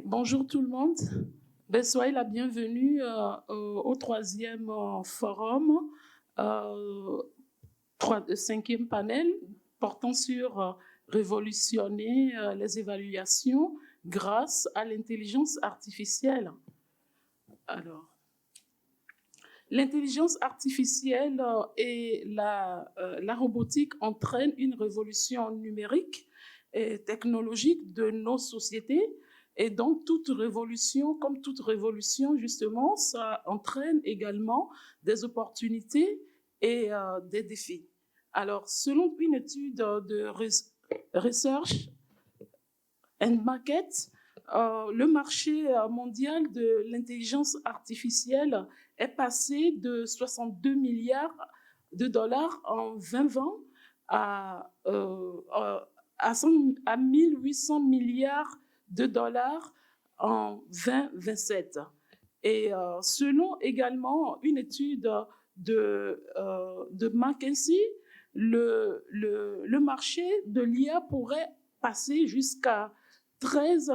Bonjour tout le monde. Soyez la bienvenue au troisième forum, cinquième panel portant sur révolutionner les évaluations grâce à l'intelligence artificielle. Alors, l'intelligence artificielle et la robotique entraînent une révolution numérique et technologique de nos sociétés. Et donc, toute révolution, comme toute révolution, justement, ça entraîne également des opportunités et des défis. Alors, selon une étude de Research and Market, le marché mondial de l'intelligence artificielle est passé de 62 milliards de dollars en 2020 à 1800 milliards de dollars en 2027. Et selon également une étude de McKinsey, le marché de l'IA pourrait passer jusqu'à 13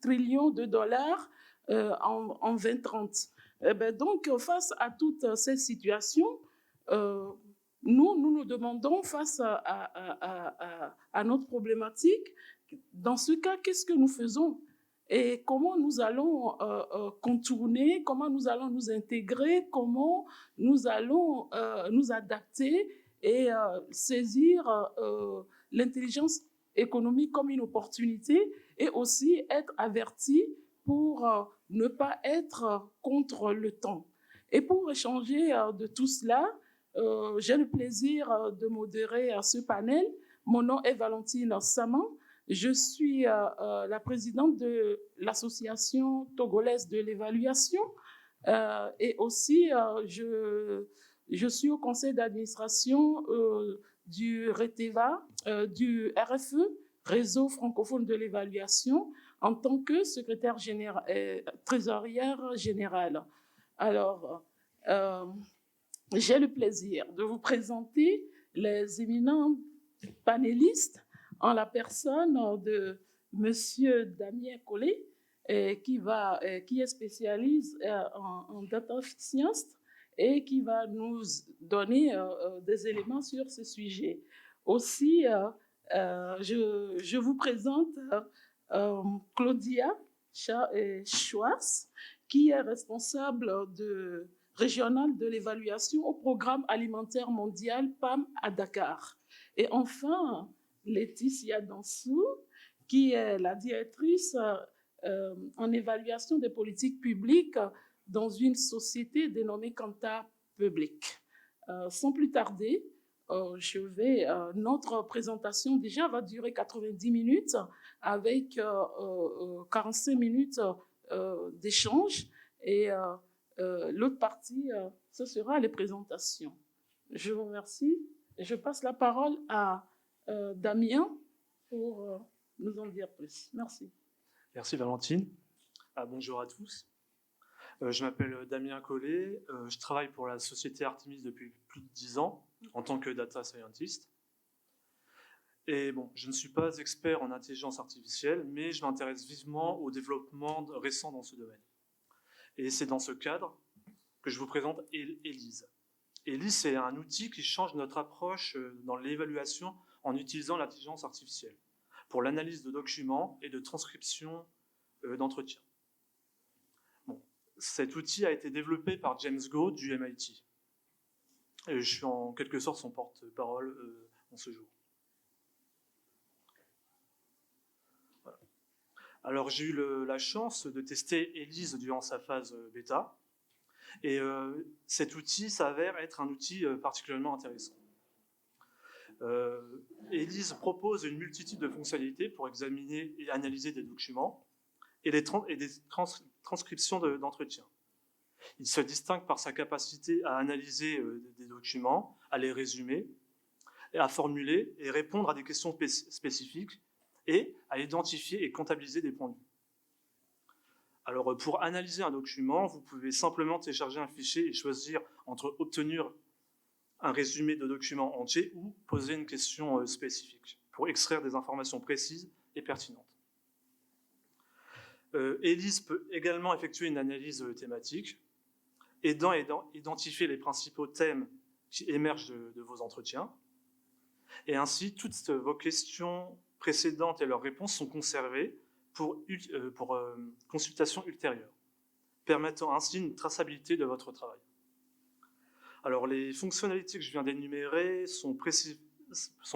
trillions de dollars en 2030. Donc, face à toutes ces situations, nous demandons face à notre problématique, dans ce cas, qu'est-ce que nous faisons et comment nous allons contourner, comment nous allons nous intégrer, comment nous allons nous adapter et saisir l'intelligence économique comme une opportunité et aussi être averti pour ne pas être contre le temps. Et pour échanger de tout cela, j'ai le plaisir de modérer ce panel. Mon nom est Valentine Saman. Je suis la présidente de l'Association togolaise de l'évaluation et aussi je suis au conseil d'administration du RETEVA, du RFE, Réseau francophone de l'évaluation, en tant que secrétaire trésorière générale. Alors, j'ai le plaisir de vous présenter les éminents panélistes en la personne de Monsieur Damien Collet, qui est spécialiste en data science et qui va nous donner des éléments sur ce sujet. Aussi, je vous présente Claudia Schwartz, qui est responsable régionale de l'évaluation au programme alimentaire mondial PAM à Dakar. Et enfin, Laetitia Dansou, qui est la directrice en évaluation des politiques publiques dans une société dénommée Quanta Public. Sans plus tarder, notre présentation déjà va durer 90 minutes avec 45 minutes d'échange et l'autre partie, ce sera les présentations. Je vous remercie. Je passe la parole à Damien pour nous en dire plus. Merci. Merci Valentine. Bonjour à tous. Je m'appelle Damien Collet. Je travaille pour la société Artemis depuis plus de 10 ans en tant que data scientist. Et bon, je ne suis pas expert en intelligence artificielle, mais je m'intéresse vivement au développement récent dans ce domaine. Et c'est dans ce cadre que je vous présente ELISE. ELISE, c'est un outil qui change notre approche dans l'évaluation en utilisant l'intelligence artificielle pour l'analyse de documents et de transcription d'entretien. Bon, cet outil a été développé par James Go du MIT. Et je suis en quelque sorte son porte-parole en ce jour. Voilà. Alors j'ai eu la chance de tester ELISE durant sa phase bêta. Et cet outil s'avère être un outil particulièrement intéressant. ELISE propose une multitude de fonctionnalités pour examiner et analyser des documents et des transcriptions d'entretien. Il se distingue par sa capacité à analyser des documents, à les résumer, à formuler et répondre à des questions spécifiques et à identifier et comptabiliser des points de vue. Alors, pour analyser un document, vous pouvez simplement télécharger un fichier et choisir entre obtenir un résumé de document entier ou poser une question spécifique pour extraire des informations précises et pertinentes. ELISE peut également effectuer une analyse thématique, aidant à identifier les principaux thèmes qui émergent de vos entretiens. Et ainsi, toutes vos questions précédentes et leurs réponses sont conservées pour consultation ultérieure, permettant ainsi une traçabilité de votre travail. Alors, les fonctionnalités que je viens d'énumérer sont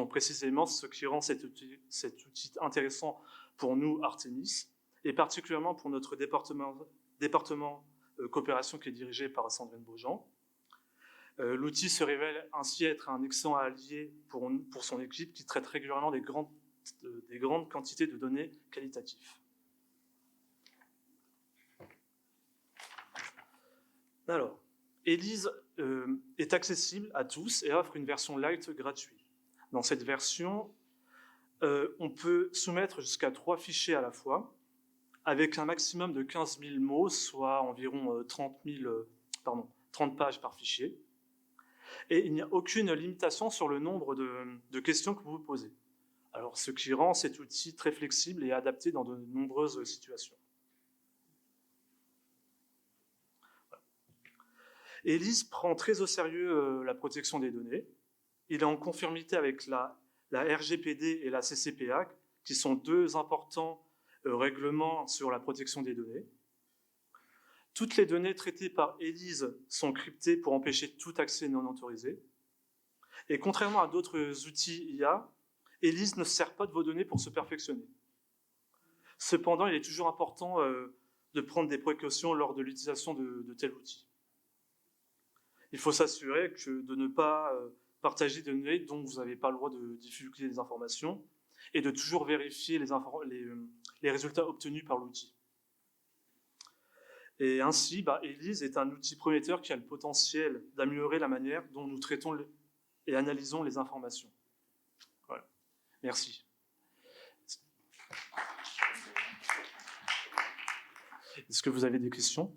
précisément ce qui rend cet outil intéressant pour nous, Artemis, et particulièrement pour notre département coopération qui est dirigé par Sandrine Beaujean. L'outil se révèle ainsi être un excellent allié pour son équipe qui traite régulièrement des grandes quantités de données qualitatives. Alors, ELISE est accessible à tous et offre une version light gratuite. Dans cette version, on peut soumettre jusqu'à 3 fichiers à la fois, avec un maximum de 15 000 mots, soit environ 30 pages par fichier. Et il n'y a aucune limitation sur le nombre de questions que vous vous posez. Alors, ce qui rend cet outil très flexible et adapté dans de nombreuses situations. ELISE prend très au sérieux la protection des données. Il est en conformité avec la RGPD et la CCPA, qui sont 2 importants règlements sur la protection des données. Toutes les données traitées par ELISE sont cryptées pour empêcher tout accès non autorisé. Et contrairement à d'autres outils IA, ELISE ne sert pas de vos données pour se perfectionner. Cependant, il est toujours important de prendre des précautions lors de l'utilisation de tel outil. Il faut s'assurer de ne pas partager des données dont vous n'avez pas le droit de divulguer les informations et de toujours vérifier les résultats obtenus par l'outil. Et ainsi, ELISE est un outil prometteur qui a le potentiel d'améliorer la manière dont nous traitons et analysons les informations. Voilà. Merci. Est-ce que vous avez des questions ?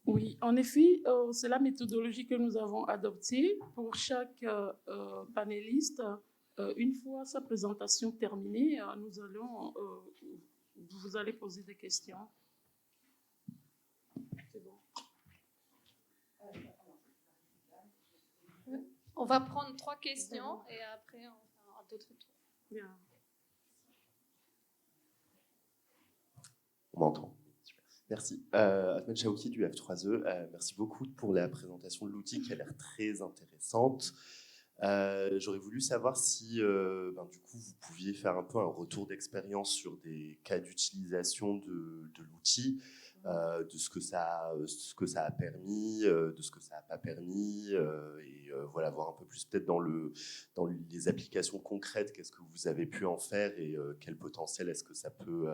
Oui, en effet, c'est la méthodologie que nous avons adoptée pour chaque panéliste. Une fois sa présentation terminée, vous allez poser des questions. C'est bon. On va prendre 3 questions et après on fera d'autres tours. Bien. On m'entend. Merci. Ahmed Chaouki du F3E. Merci beaucoup pour la présentation de l'outil qui a l'air très intéressante. J'aurais voulu savoir si du coup, vous pouviez faire un peu un retour d'expérience sur des cas d'utilisation de l'outil, de ce que ça a permis, de ce que ça n'a pas permis, et voilà, voir un peu plus peut-être dans les applications concrètes, qu'est-ce que vous avez pu en faire et quel potentiel est-ce que ça peut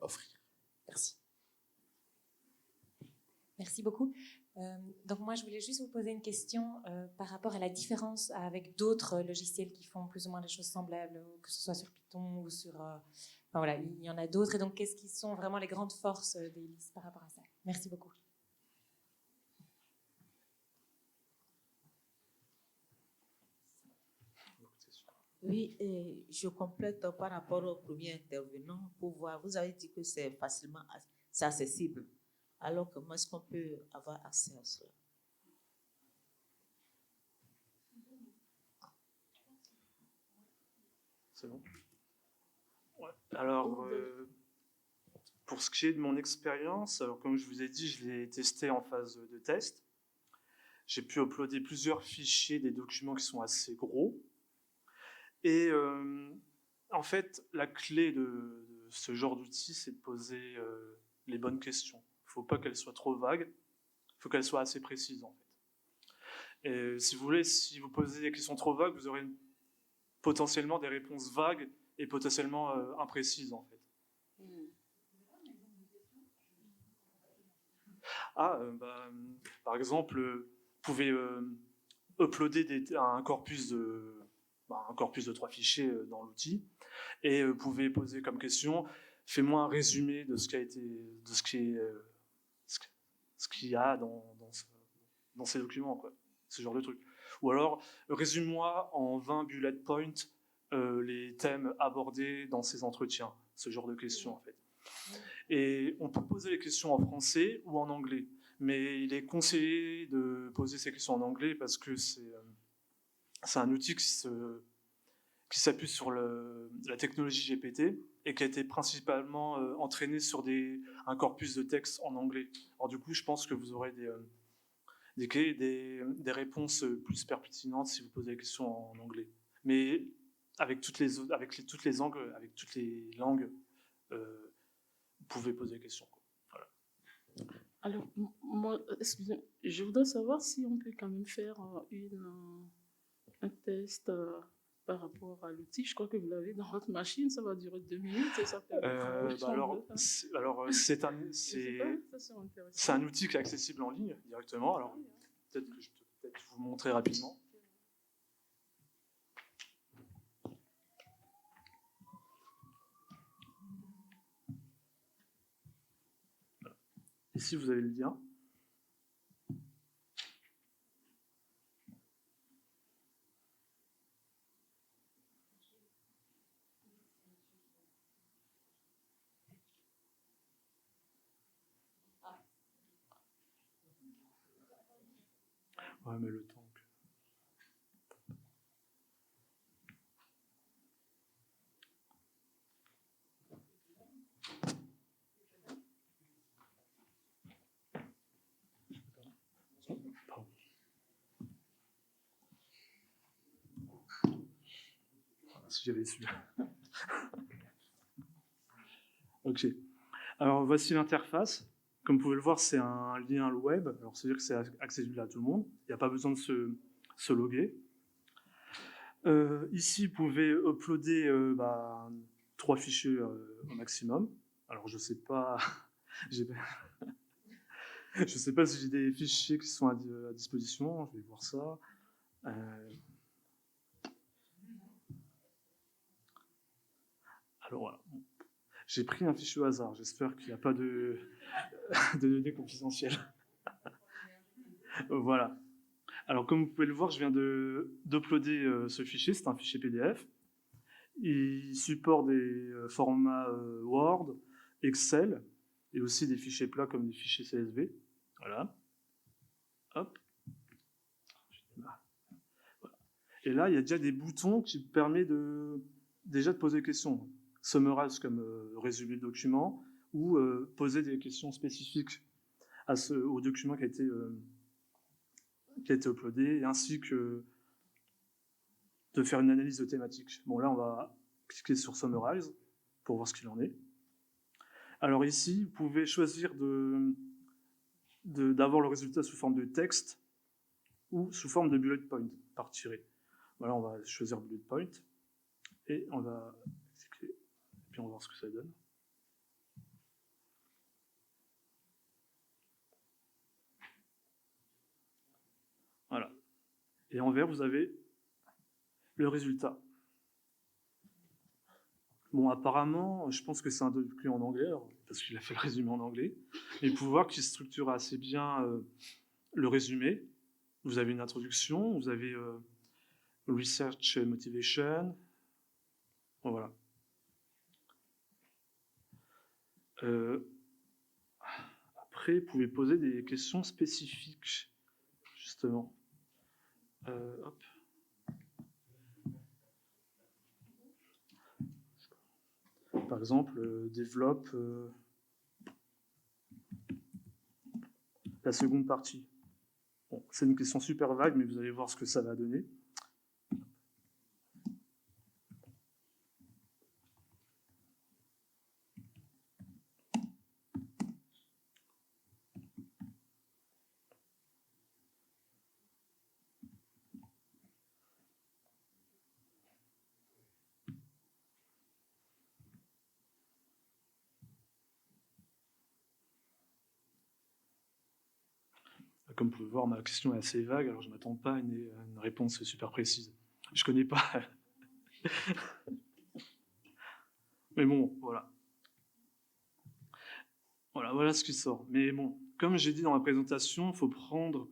offrir. Merci. Merci beaucoup. Donc moi, je voulais juste vous poser une question par rapport à la différence avec d'autres logiciels qui font plus ou moins des choses semblables, que ce soit sur Python ou sur... enfin voilà, il y en a d'autres. Et donc, qu'est-ce qui sont vraiment les grandes forces d'ELISE par rapport à ça? Merci beaucoup. Oui, et je complète par rapport au premier intervenant pour voir. Vous avez dit que c'est c'est accessible. Alors comment est-ce qu'on peut avoir accès à cela? C'est bon. Ouais. Alors, pour ce qui est de mon expérience, comme je vous ai dit, je l'ai testé en phase de test. J'ai pu uploader plusieurs fichiers, des documents qui sont assez gros. Et en fait, la clé de ce genre d'outil, c'est de poser les bonnes questions. Il ne faut pas qu'elles soient trop vagues, il faut qu'elles soient assez précises en fait. Et si vous voulez, si vous posez des questions trop vagues, vous aurez potentiellement des réponses vagues et potentiellement imprécises en fait. Par exemple, vous pouvez uploader un corpus de 3 fichiers dans l'outil et vous pouvez poser comme question: fais-moi un résumé de ce qu'il y a dans ces documents, quoi. ce genre de truc. Ou alors, résume-moi en 20 bullet points les thèmes abordés dans ces entretiens, ce genre de questions en fait. Et on peut poser les questions en français ou en anglais, mais il est conseillé de poser ces questions en anglais parce que c'est un outil qui s'appuie sur la technologie GPT et qui a été principalement entraîné sur un corpus de texte en anglais. Alors du coup, je pense que vous aurez des réponses plus pertinentes si vous posez des questions en anglais. Mais avec toutes les langues, vous pouvez poser des questions. Voilà. Alors, moi, excusez, je voudrais savoir si on peut quand même faire un test par rapport à l'outil. Je crois que vous l'avez dans votre machine, ça va durer 2 minutes et ça fait c'est un outil qui est accessible en ligne directement. Alors, peut-être que je peux peut-être vous montrer rapidement. Ici, vous avez le lien. Ouais, mais le temps que... Pardon. Si j'avais su. Ok. Alors, voici l'interface. Comme vous pouvez le voir, c'est un lien web. Alors, c'est-à-dire que c'est accessible à tout le monde. Il n'y a pas besoin de se loguer. Ici, vous pouvez uploader 3 fichiers au maximum. Alors, je ne sais pas... je ne sais pas si j'ai des fichiers qui sont à disposition. Je vais voir ça. Alors, voilà. J'ai pris un fichier au hasard. J'espère qu'il n'y a pas de données confidentielles. Voilà. Alors, comme vous pouvez le voir, je viens d'uploader ce fichier. C'est un fichier PDF. Il supporte des formats Word, Excel, et aussi des fichiers plats comme des fichiers CSV. Voilà. Hop. Voilà. Et là, il y a déjà des boutons qui permettent déjà de poser des questions. Summarize comme résumer le document, ou poser des questions spécifiques au document qui a été uploadé, ainsi que de faire une analyse de thématique. Bon, là, on va cliquer sur Summarize pour voir ce qu'il en est. Alors ici, vous pouvez choisir d'avoir le résultat sous forme de texte ou sous forme de bullet point par tiré. Voilà, on va choisir bullet point et on va cliquer, puis on va voir ce que ça donne. Voilà. Et en vert, vous avez le résultat. Bon, apparemment, je pense que c'est un document en anglais, parce qu'il a fait le résumé en anglais. Mais vous pouvez voir qu'il structure assez bien le résumé. Vous avez une introduction, vous avez Research Motivation. Bon, voilà. Après, vous pouvez poser des questions spécifiques, justement. Hop. Par exemple, développe la seconde partie. Bon, c'est une question super vague, mais vous allez voir ce que ça va donner. Comme vous pouvez voir, ma question est assez vague, alors je ne m'attends pas à une réponse super précise. Je ne connais pas. Mais bon, voilà. Voilà ce qui sort. Mais bon, comme j'ai dit dans ma présentation, il faut prendre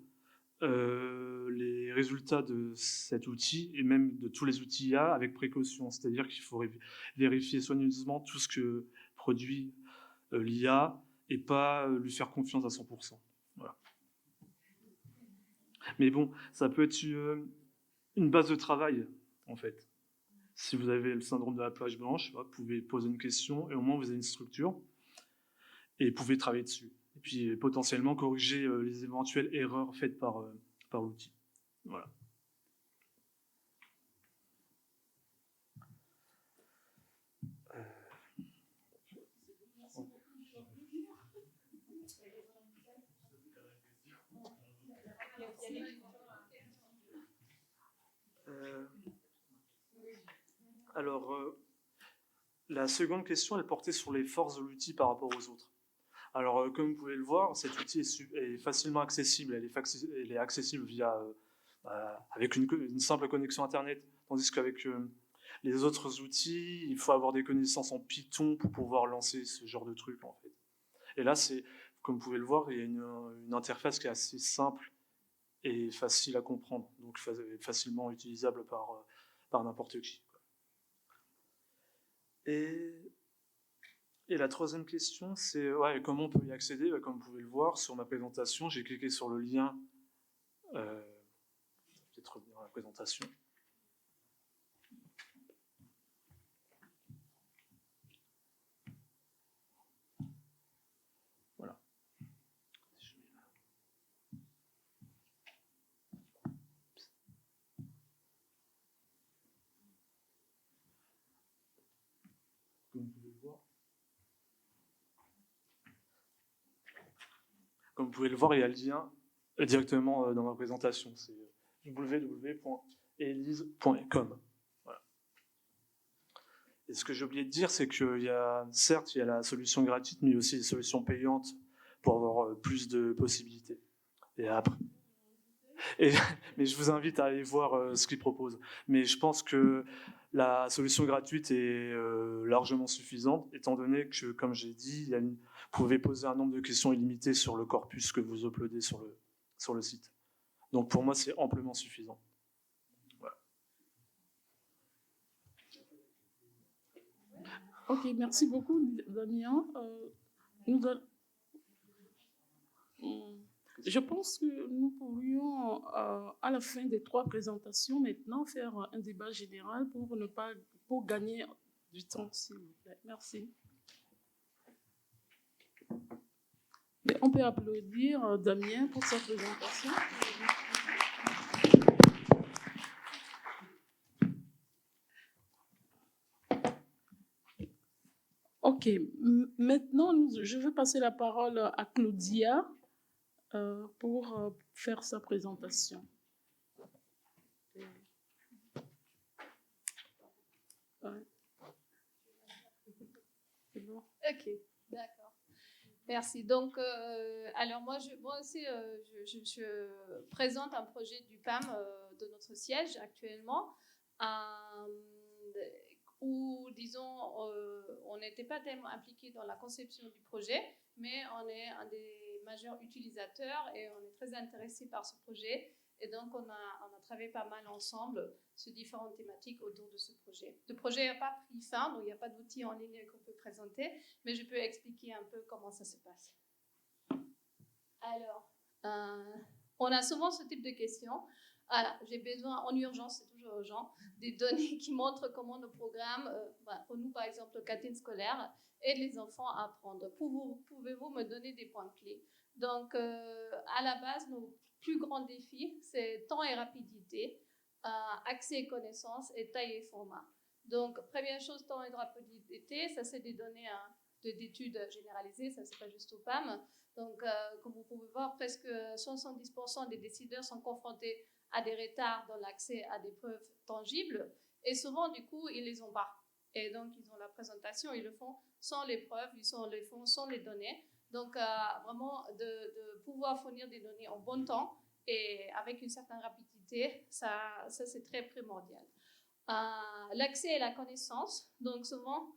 les résultats de cet outil et même de tous les outils IA avec précaution. C'est-à-dire qu'il faut vérifier soigneusement tout ce que produit l'IA et pas lui faire confiance à 100%. Voilà. Mais bon, ça peut être une base de travail, en fait. Si vous avez le syndrome de la page blanche, vous pouvez poser une question et au moins vous avez une structure et vous pouvez travailler dessus. Et puis potentiellement corriger les éventuelles erreurs faites par l'outil. Voilà. Alors, la seconde question, elle portait sur les forces de l'outil par rapport aux autres. Alors, comme vous pouvez le voir, cet outil est facilement accessible. Elle est accessible avec une simple connexion Internet, tandis qu'avec les autres outils, il faut avoir des connaissances en Python pour pouvoir lancer ce genre de truc, en fait. Et là, comme vous pouvez le voir, il y a une interface qui est assez simple et facile à comprendre, donc facilement utilisable par n'importe qui. Et la troisième question, c'est comment on peut y accéder. Comme vous pouvez le voir sur ma présentation, j'ai cliqué sur le lien. Peut-être revenir à la présentation. Voilà. Comme vous pouvez le voir, il y a le lien directement dans ma présentation. C'est www.elise.com. Voilà. Et ce que j'ai oublié de dire, c'est qu'il y a, certes, il y a la solution gratuite, mais aussi des solutions payantes pour avoir plus de possibilités. Et après. Mais je vous invite à aller voir ce qu'ils proposent. Mais je pense que la solution gratuite est largement suffisante, étant donné que, comme j'ai dit, vous pouvez poser un nombre de questions illimité sur le corpus que vous uploadez sur le site. Donc pour moi, c'est amplement suffisant. Voilà. Ok, merci beaucoup, Damien. Je pense que nous pourrions, à la fin des 3 présentations, maintenant faire un débat général pour gagner du temps, s'il vous plaît. Merci. Et on peut applaudir Damien pour sa présentation. Ok, maintenant, je vais passer la parole à Claudia pour faire sa présentation. Ouais. C'est bon. Ok, d'accord. Merci. Donc, alors moi aussi, je présente un projet du PAM de notre siège actuellement, où, disons, on n'était pas tellement impliqué dans la conception du projet, mais on est un des majeurs utilisateurs et on est très intéressé par ce projet. Et donc, on a travaillé pas mal ensemble sur différentes thématiques autour de ce projet. Le projet n'a pas pris fin, donc il n'y a pas d'outils en ligne qu'on peut présenter, mais je peux expliquer un peu comment ça se passe. Alors, on a souvent ce type de questions. Voilà, j'ai besoin, en urgence, c'est toujours urgent, des données qui montrent comment nos programmes, pour nous par exemple, le cantine scolaire, aident les enfants à apprendre. Pouvez-vous me donner des points clés? Donc, à la base, nos plus grands défis, c'est temps et rapidité, accès et connaissances et taille et format. Donc, première chose, temps et rapidité, ça c'est des données d'études généralisées, ça c'est pas juste au PAM. Donc, comme vous pouvez voir, presque 70% des décideurs sont confrontés à des retards dans l'accès à des preuves tangibles et souvent, du coup, ils les ont pas. Et donc, ils ont la présentation, ils le font sans les preuves, ils les font sans les données. Donc, vraiment, de pouvoir fournir des données en bon temps et avec une certaine rapidité, ça c'est très primordial. L'accès à la connaissance, donc souvent,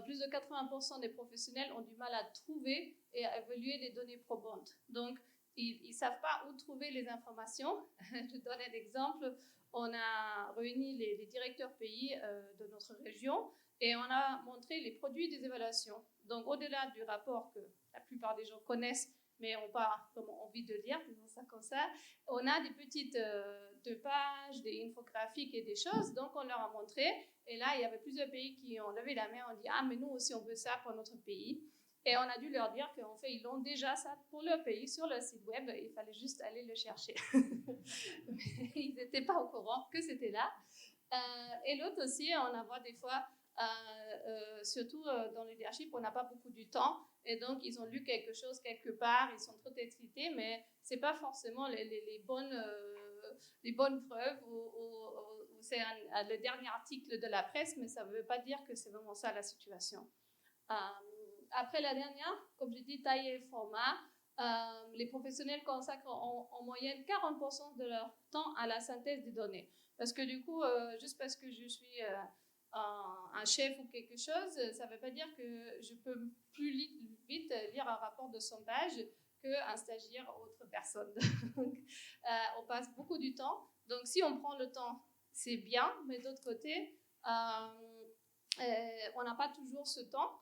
plus de 80% des professionnels ont du mal à trouver et à évaluer les données probantes. Donc, ils ne savent pas où trouver les informations. Je donne un exemple. On a réuni les directeurs pays de notre région et on a montré les produits des évaluations. Donc, au-delà du rapport que la plupart des gens connaissent, mais n'ont pas vraiment envie de lire, disons ça comme ça, on a des petites 2 pages, des infographiques et des choses. Donc, on leur a montré. Et là, il y avait plusieurs pays qui ont levé la main. On dit, ah, mais nous aussi, on veut ça pour notre pays. Et on a dû leur dire qu'en fait, ils ont déjà ça pour leur pays sur leur site web. Il fallait juste aller le chercher. Ils n'étaient pas au courant que c'était là. Et l'autre aussi, on a vu des fois, surtout dans le leadership, on n'a pas beaucoup de temps. Et donc, ils ont lu quelque chose quelque part, ils sont trop excités, mais ce n'est pas forcément les bonnes preuves ou c'est le dernier article de la presse, mais ça ne veut pas dire que c'est vraiment ça la situation. Après la dernière, comme je dis, taille et format, les professionnels consacrent en moyenne 40% de leur temps à la synthèse des données. Parce que du coup, juste parce que je suis un chef ou quelque chose, ça ne veut pas dire que je peux plus vite lire un rapport de sondage qu'un stagiaire ou autre personne. Donc, on passe beaucoup du temps. Donc, si on prend le temps, c'est bien, mais d'autre côté, on n'a pas toujours ce temps.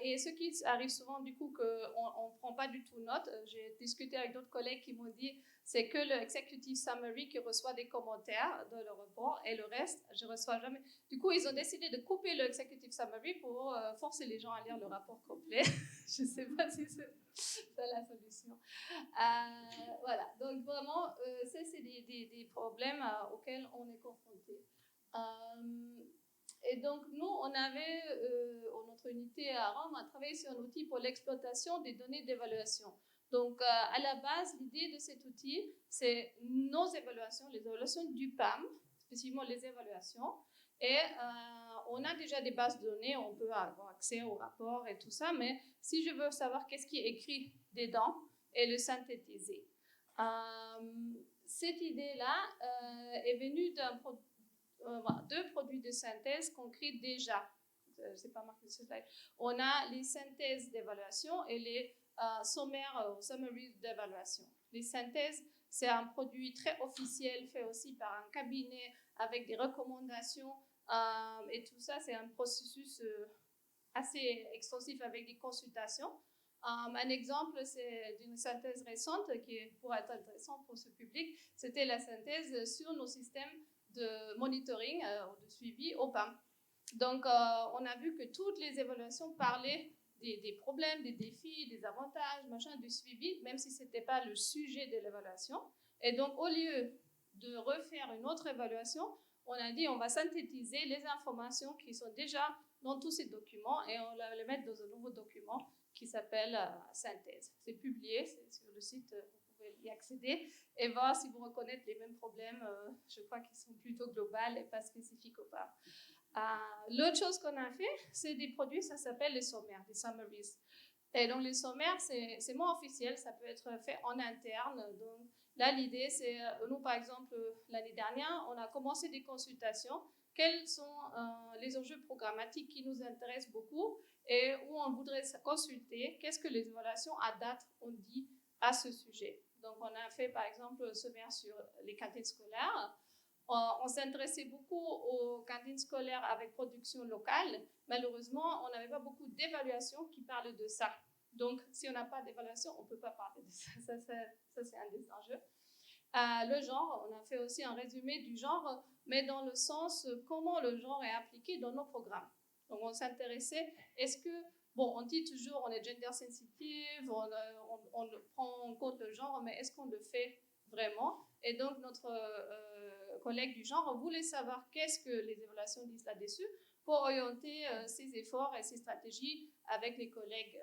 Et ce qui arrive souvent, du coup, qu'on ne prend pas du tout note. J'ai discuté avec d'autres collègues qui m'ont dit c'est que le executive summary qui reçoit des commentaires dans le rapport et le reste, je ne reçois jamais. Du coup, ils ont décidé de couper le executive summary pour forcer les gens à lire le rapport complet. Je ne sais pas si c'est la solution. Voilà, donc vraiment, ça, c'est des problèmes auxquels on est confronté. Et donc, nous, on avait, notre unité à Rome, a travaillé sur un outil pour l'exploitation des données d'évaluation. Donc, à la base, l'idée de cet outil, c'est nos évaluations, les évaluations du PAM, spécifiquement les évaluations. Et on a déjà des bases de données, on peut avoir accès aux rapports et tout ça, mais si je veux savoir qu'est-ce qui est écrit dedans et le synthétiser. Cette idée-là est venue deux produits de synthèse qu'on crée déjà. C'est pas marqué sur ce slide. On a les synthèses d'évaluation et les sommaires, summaries d'évaluation. Les synthèses, c'est un produit très officiel fait aussi par un cabinet avec des recommandations et tout ça, c'est un processus assez extensif avec des consultations. Un exemple, c'est d'une synthèse récente qui pourrait être intéressante pour ce public. C'était la synthèse sur nos systèmes de monitoring ou de suivi au PAM. Donc, on a vu que toutes les évaluations parlaient des problèmes, des défis, des avantages, machin, du suivi, même si ce n'était pas le sujet de l'évaluation. Et donc, au lieu de refaire une autre évaluation, on a dit on va synthétiser les informations qui sont déjà dans tous ces documents et on va les mettre dans un nouveau document qui s'appelle synthèse. C'est publié, c'est sur le site, vous pouvez y accéder et voir si vous reconnaissez les mêmes problèmes, je crois qu'ils sont plutôt globaux et pas spécifiques ou pas. L'autre chose qu'on a fait, c'est des produits, ça s'appelle les sommaires, les summaries. Et donc les sommaires, c'est moins officiel, ça peut être fait en interne. Donc là, l'idée, c'est, nous par exemple, l'année dernière, on a commencé des consultations. Quels sont les enjeux programmatiques qui nous intéressent beaucoup et où on voudrait consulter, qu'est-ce que les évaluations à date ont dit à ce sujet. Donc on a fait par exemple un sommaire sur les cantines scolaires. On s'intéressait beaucoup aux cantines scolaires avec production locale. Malheureusement, on n'avait pas beaucoup d'évaluations qui parlent de ça. Donc, si on n'a pas d'évaluation, on ne peut pas parler de ça. Ça, c'est un des enjeux. Le genre, on a fait aussi un résumé du genre, mais dans le sens comment le genre est appliqué dans nos programmes. Donc, on s'intéressait, est-ce que, bon, on dit toujours on est gender sensitive, on prend en compte le genre, mais est-ce qu'on le fait vraiment? Et donc, notre collègue du genre voulait savoir qu'est-ce que les évaluations disent là-dessus pour orienter ses efforts et ses stratégies avec les collègues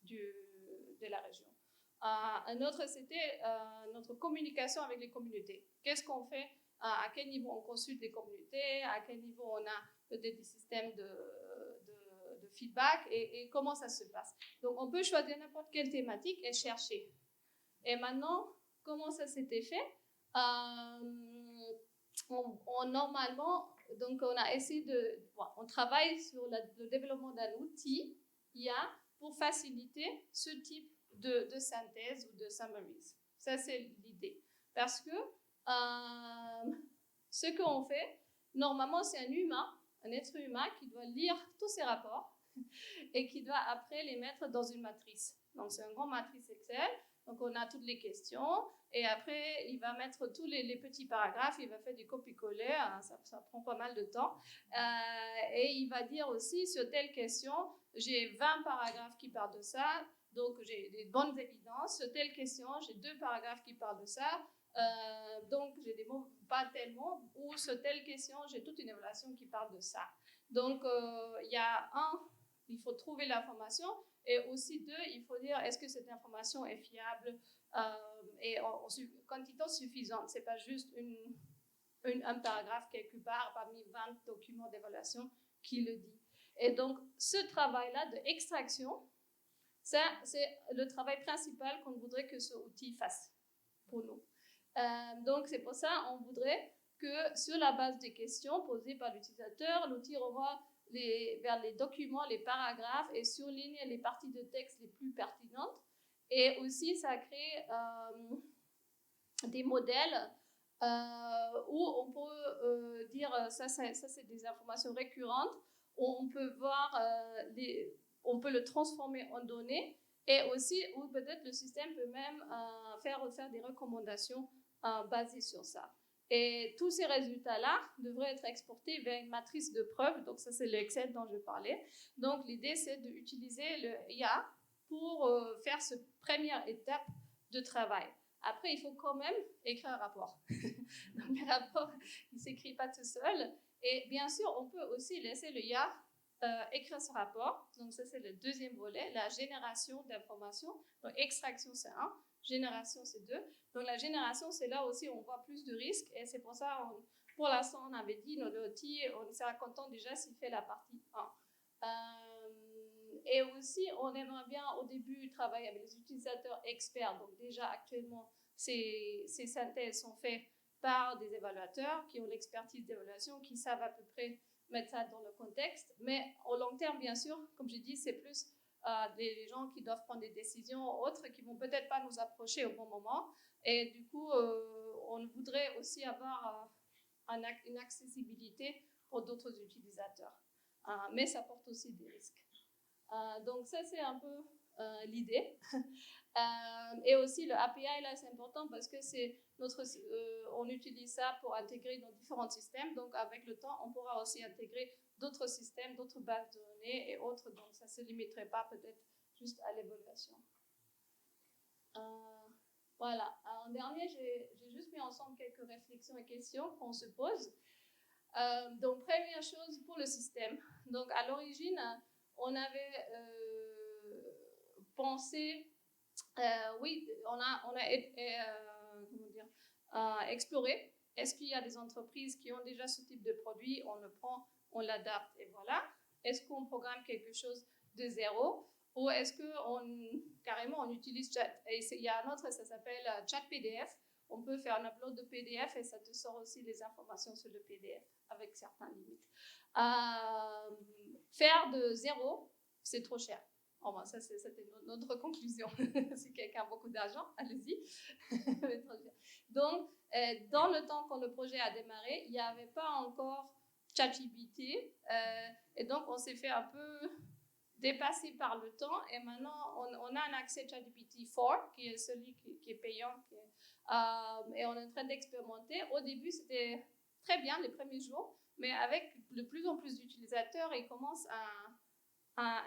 de la région. Un autre, c'était notre communication avec les communautés. Qu'est-ce qu'on fait? À quel niveau on consulte les communautés? À quel niveau on a peut-être des systèmes de feedback et comment ça se passe? Donc, on peut choisir n'importe quelle thématique et chercher. Et maintenant, comment ça s'était fait? Normalement, donc on a essayé on travaille sur le développement d'un outil IA pour faciliter ce type de synthèse ou de summaries. Ça, c'est l'idée. Parce que ce qu'on fait, normalement, c'est un être humain qui doit lire tous ces rapports et qui doit après les mettre dans une matrice. Donc, c'est une grande matrice Excel. Donc, on a toutes les questions et après, il va mettre tous les petits paragraphes, il va faire du copier-coller, hein, ça prend pas mal de temps. Et il va dire aussi, sur telle question, j'ai 20 paragraphes qui parlent de ça, donc j'ai des bonnes évidences. Sur telle question, j'ai 2 paragraphes qui parlent de ça, donc j'ai des mots pas tellement, ou sur telle question, j'ai toute une évaluation qui parle de ça. Donc, il faut trouver l'information. Et aussi, 2, il faut dire est-ce que cette information est fiable et en quantité suffisante. Ce n'est pas juste un paragraphe quelque part parmi 20 documents d'évaluation qui le dit. Et donc, ce travail-là d'extraction, ça, c'est le travail principal qu'on voudrait que ce outil fasse pour nous. Donc, c'est pour ça qu'on voudrait que sur la base des questions posées par l'utilisateur, l'outil renvoie vers les documents, les paragraphes et surligne les parties de texte les plus pertinentes. Et aussi, ça crée des modèles où on peut dire ça c'est des informations récurrentes, où on peut voir, on peut le transformer en données et aussi où peut-être le système peut même faire des recommandations basées sur ça. Et tous ces résultats-là devraient être exportés vers une matrice de preuves. Donc, ça, c'est l'Excel dont je parlais. Donc, l'idée, c'est d'utiliser le IA pour faire cette première étape de travail. Après, il faut quand même écrire un rapport. Donc, le rapport, il ne s'écrit pas tout seul. Et bien sûr, on peut aussi laisser le IA écrire ce rapport. Donc, ça, c'est le deuxième volet, la génération d'informations. Donc, extraction, c'est 1. Génération, c'est 2. Donc, la génération, c'est là aussi où on voit plus de risques. Et c'est pour ça, pour l'instant, on avait dit, notre outil, on sera content déjà s'il fait la partie 1. Et aussi, on aimerait bien, au début, travailler avec les utilisateurs experts. Donc, déjà, actuellement, ces synthèses sont faites par des évaluateurs qui ont l'expertise d'évaluation, qui savent à peu près mettre ça dans le contexte. Mais au long terme, bien sûr, comme j'ai dit, c'est plus des gens qui doivent prendre des décisions autres qui vont peut-être pas nous approcher au bon moment. Et du coup, on voudrait aussi avoir une accessibilité pour d'autres utilisateurs. Mais ça porte aussi des risques. Donc ça, c'est un peu l'idée. Et aussi, le API, là, c'est important parce que on utilise ça pour intégrer dans différents systèmes. Donc, avec le temps, on pourra aussi intégrer d'autres systèmes, d'autres bases de données et autres. Donc, ça ne se limiterait pas peut-être juste à l'évaluation. Voilà. En dernier, j'ai juste mis ensemble quelques réflexions et questions qu'on se pose. Donc, première chose pour le système. Donc, à l'origine, on avait pensé, oui, on a exploré. Est-ce qu'il y a des entreprises qui ont déjà ce type de produit? On le prend, on l'adapte et voilà. Est-ce qu'on programme quelque chose de zéro? Ou est-ce carrément on utilise chat? Et il y a un autre, ça s'appelle chat PDF. On peut faire un upload de PDF et ça te sort aussi les informations sur le PDF avec certaines limites. Faire de zéro, c'est trop cher. Enfin, ça, c'était notre conclusion. Si quelqu'un a beaucoup d'argent, allez-y. Donc, dans le temps quand le projet a démarré, il n'y avait pas encore ChatGPT. Et donc, on s'est fait un peu dépasser par le temps. Et maintenant, on a un accès ChatGPT 4, qui est celui qui est payant. Et on est en train d'expérimenter. Au début, c'était très bien les premiers jours. Mais avec de plus en plus d'utilisateurs, ils commencent à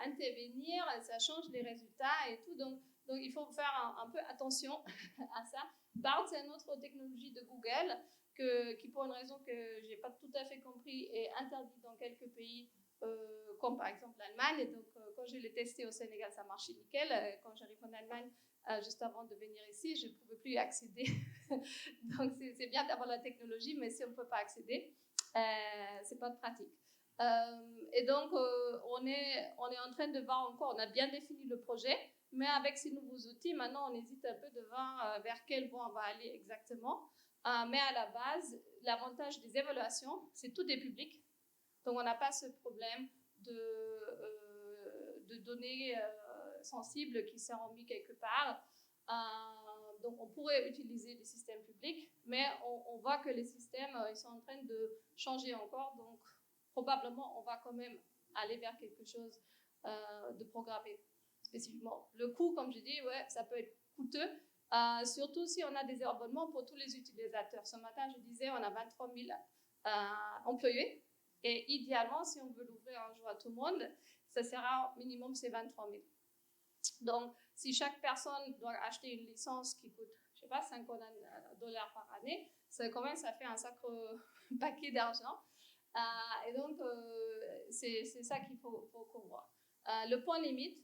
intervenir, ça change les résultats et tout. Donc il faut faire un peu attention à ça. BART, c'est une autre technologie de Google qui, pour une raison que je n'ai pas tout à fait compris, est interdite dans quelques pays, comme par exemple l'Allemagne. Et donc, quand je l'ai testé au Sénégal, ça marchait nickel. Quand j'arrive en Allemagne, juste avant de venir ici, je ne pouvais plus y accéder. Donc, c'est bien d'avoir la technologie, mais si on ne peut pas accéder, ce n'est pas pratique. Et donc, on est en train de voir encore, on a bien défini le projet, mais avec ces nouveaux outils, maintenant, on hésite un peu de voir vers quel voie on va aller exactement. Mais à la base, l'avantage des évaluations, c'est tout est public. Donc, on n'a pas ce problème de données sensibles qui seront mis quelque part. Donc, on pourrait utiliser des systèmes publics, mais on voit que les systèmes, ils sont en train de changer encore. Donc, probablement, on va quand même aller vers quelque chose de programmé spécifiquement. Le coût, comme je dis, ouais, ça peut être coûteux, surtout si on a des abonnements pour tous les utilisateurs. Ce matin, je disais, on a 23 000 employés. Et idéalement, si on veut l'ouvrir un jour à tout le monde, ça sera minimum, c'est 23 000. Donc, si chaque personne doit acheter une licence qui coûte, je sais pas, $50 par année, ça fait un sacré paquet d'argent. Et donc, c'est ça qu'il faut qu'on voit. Le point limite,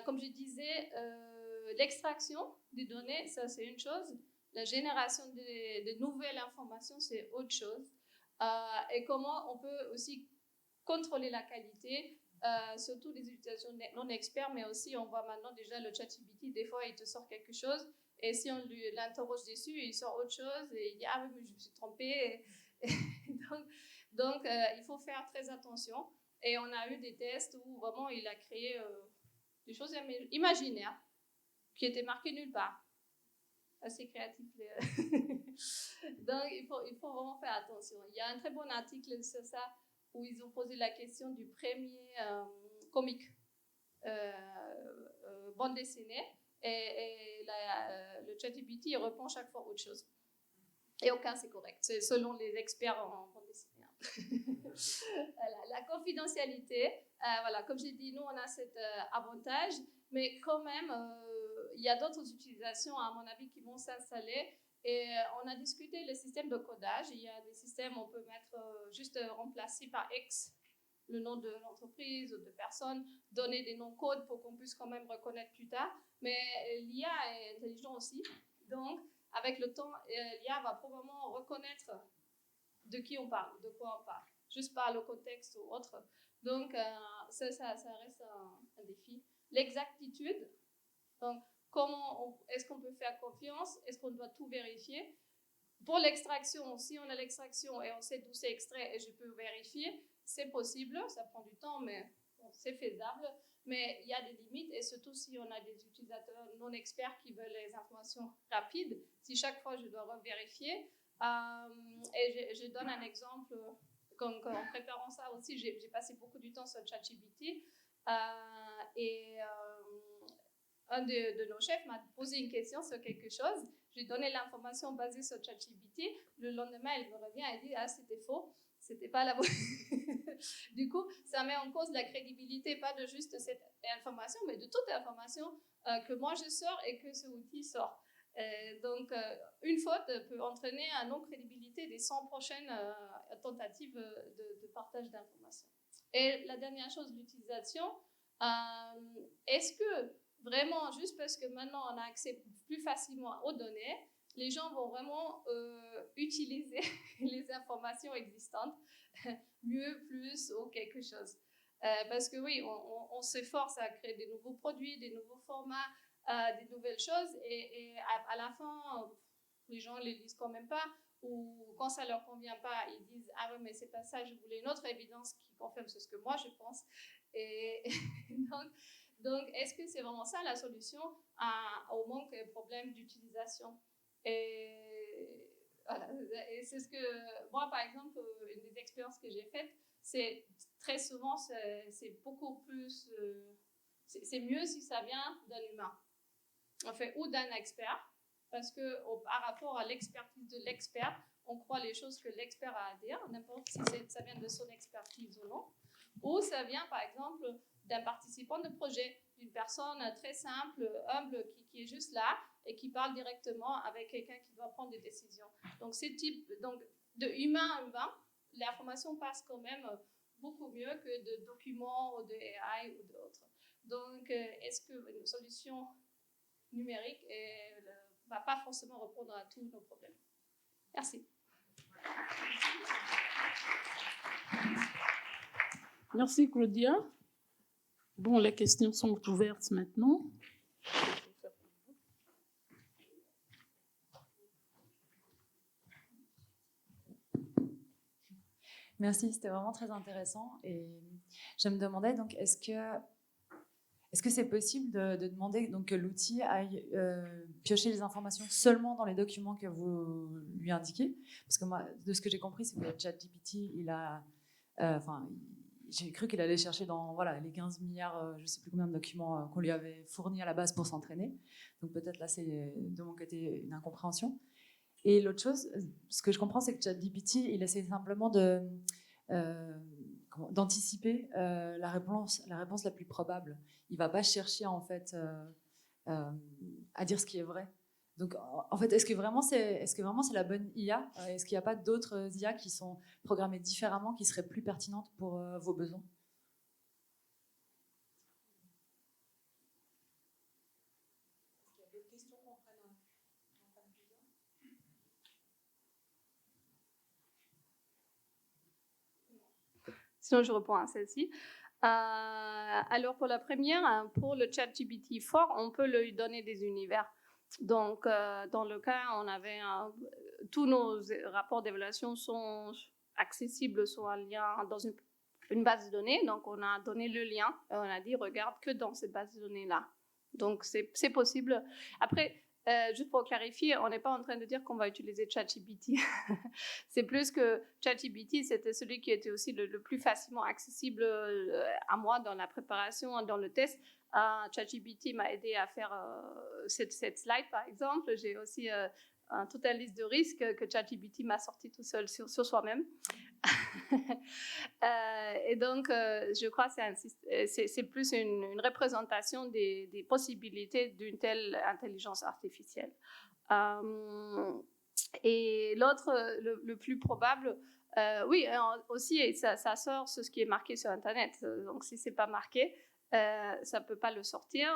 comme je disais, l'extraction des données, ça c'est une chose. La génération de nouvelles informations, c'est autre chose. Et comment on peut aussi contrôler la qualité, surtout les utilisations non experts, mais aussi on voit maintenant déjà le ChatGPT, des fois il te sort quelque chose, et si on l'interroge dessus, il sort autre chose, et il dit « Ah oui, mais je me suis trompé ». Donc il faut faire très attention. Et on a eu des tests où vraiment il a créé des choses imaginaires qui étaient marquées nulle part. Assez créatif. Donc il faut vraiment faire attention. Il y a un très bon article sur ça où ils ont posé la question du premier comique bande dessinée, et le ChatGPT il répond chaque fois autre chose. Et aucun c'est correct. C'est selon les experts en bande dessinée. Voilà, la confidentialité, voilà, comme j'ai dit, nous on a cet avantage, mais quand même il y a d'autres utilisations à mon avis qui vont s'installer. Et on a discuté le système de codage. Il y a des systèmes, on peut mettre juste remplacer par X le nom de l'entreprise ou de personne, donner des noms-codes pour qu'on puisse quand même reconnaître plus tard. Mais l'IA est intelligent aussi. Donc, avec le temps, l'IA va probablement reconnaître de qui on parle, de quoi on parle, juste par le contexte ou autre. Donc, ça reste un défi. L'exactitude, donc, comment est-ce qu'on peut faire confiance? Est-ce qu'on doit tout vérifier? Pour l'extraction, si on a l'extraction et on sait d'où c'est extrait et je peux vérifier, c'est possible, ça prend du temps, mais bon, c'est faisable. Mais il y a des limites, et surtout si on a des utilisateurs non experts qui veulent les informations rapides, si chaque fois je dois revérifier. Et je donne un exemple, en préparant ça aussi, j'ai passé beaucoup de temps sur ChatGPT, et un de nos chefs m'a posé une question sur quelque chose. Je lui ai donné l'information basée sur ChatGPT. Le lendemain, elle me revient et dit « Ah, c'était faux, c'était pas la bonne. » Du coup, ça met en cause la crédibilité, pas de juste cette information, mais de toute information que moi je sors et que ce outil sort. Donc, une faute peut entraîner une non-crédibilité des 100 prochaines tentatives de partage d'informations. Et la dernière chose, l'utilisation. Est-ce que vraiment, juste parce que maintenant on a accès plus facilement aux données, les gens vont vraiment utiliser les informations existantes mieux, plus ou quelque chose? Parce que oui, on s'efforce à créer des nouveaux produits, des nouveaux formats, des nouvelles choses, et à la fin, les gens ne les lisent quand même pas, ou quand ça ne leur convient pas, ils disent « Ah oui, mais c'est pas ça, je voulais une autre évidence qui confirme ce que moi je pense. » Et donc, est-ce que c'est vraiment ça la solution au manque de problème d'utilisation? Et voilà, et c'est ce que moi, par exemple, une des expériences que j'ai faites, c'est très souvent, c'est beaucoup plus, c'est mieux si ça vient d'un humain, en fait, ou d'un expert, parce que par rapport à l'expertise de l'expert, on croit les choses que l'expert a à dire, n'importe si ça vient de son expertise ou non, ou ça vient, par exemple, d'un participant de projet, d'une personne très simple, humble, qui est juste là et qui parle directement avec quelqu'un qui doit prendre des décisions. Donc, de humain à humain, l'information passe quand même beaucoup mieux que de documents ou de AI ou d'autres. Donc, est-ce qu'une solution numérique ne va pas forcément répondre à tous nos problèmes? Merci. Merci, Claudia. Bon, les questions sont ouvertes maintenant. Merci, c'était vraiment très intéressant. Et je me demandais donc, est-ce Est-ce que c'est possible de demander donc, que l'outil aille piocher les informations seulement dans les documents que vous lui indiquez? Parce que moi, de ce que j'ai compris, c'est que ChatGPT, j'ai cru qu'il allait chercher dans les 15 milliards, je ne sais plus combien de documents qu'on lui avait fournis à la base pour s'entraîner. Donc peut-être là, c'est de mon côté une incompréhension. Et l'autre chose, ce que je comprends, c'est que ChatGPT, il essaie simplement d'anticiper la réponse la plus probable. Il ne va pas chercher en fait à dire ce qui est vrai. Donc en fait, est-ce que vraiment c'est la bonne IA? Est-ce qu'il n'y a pas d'autres IA qui sont programmées différemment, qui seraient plus pertinentes pour vos besoins? Sinon, je réponds à celle-ci. Alors, pour la première, pour le ChatGPT 4, on peut lui donner des univers. Donc, dans le cas, tous nos rapports d'évaluation sont accessibles, sont en lien dans une base de données. Donc, on a donné le lien et on a dit, regarde que dans cette base de données-là. Donc, c'est possible. Après, juste pour clarifier, on n'est pas en train de dire qu'on va utiliser ChatGPT. C'est plus que ChatGPT, c'était celui qui était aussi le plus facilement accessible à moi dans la préparation, dans le test. ChatGPT m'a aidé à faire cette slide, par exemple. J'ai aussi toute la liste de risques que ChatGPT m'a sorti tout seul sur soi-même. Et donc, je crois que c'est plus une représentation des possibilités d'une telle intelligence artificielle. Et l'autre, le plus probable, oui, aussi, ça sort ce qui est marqué sur Internet. Donc, si ce n'est pas marqué, ça ne peut pas le sortir,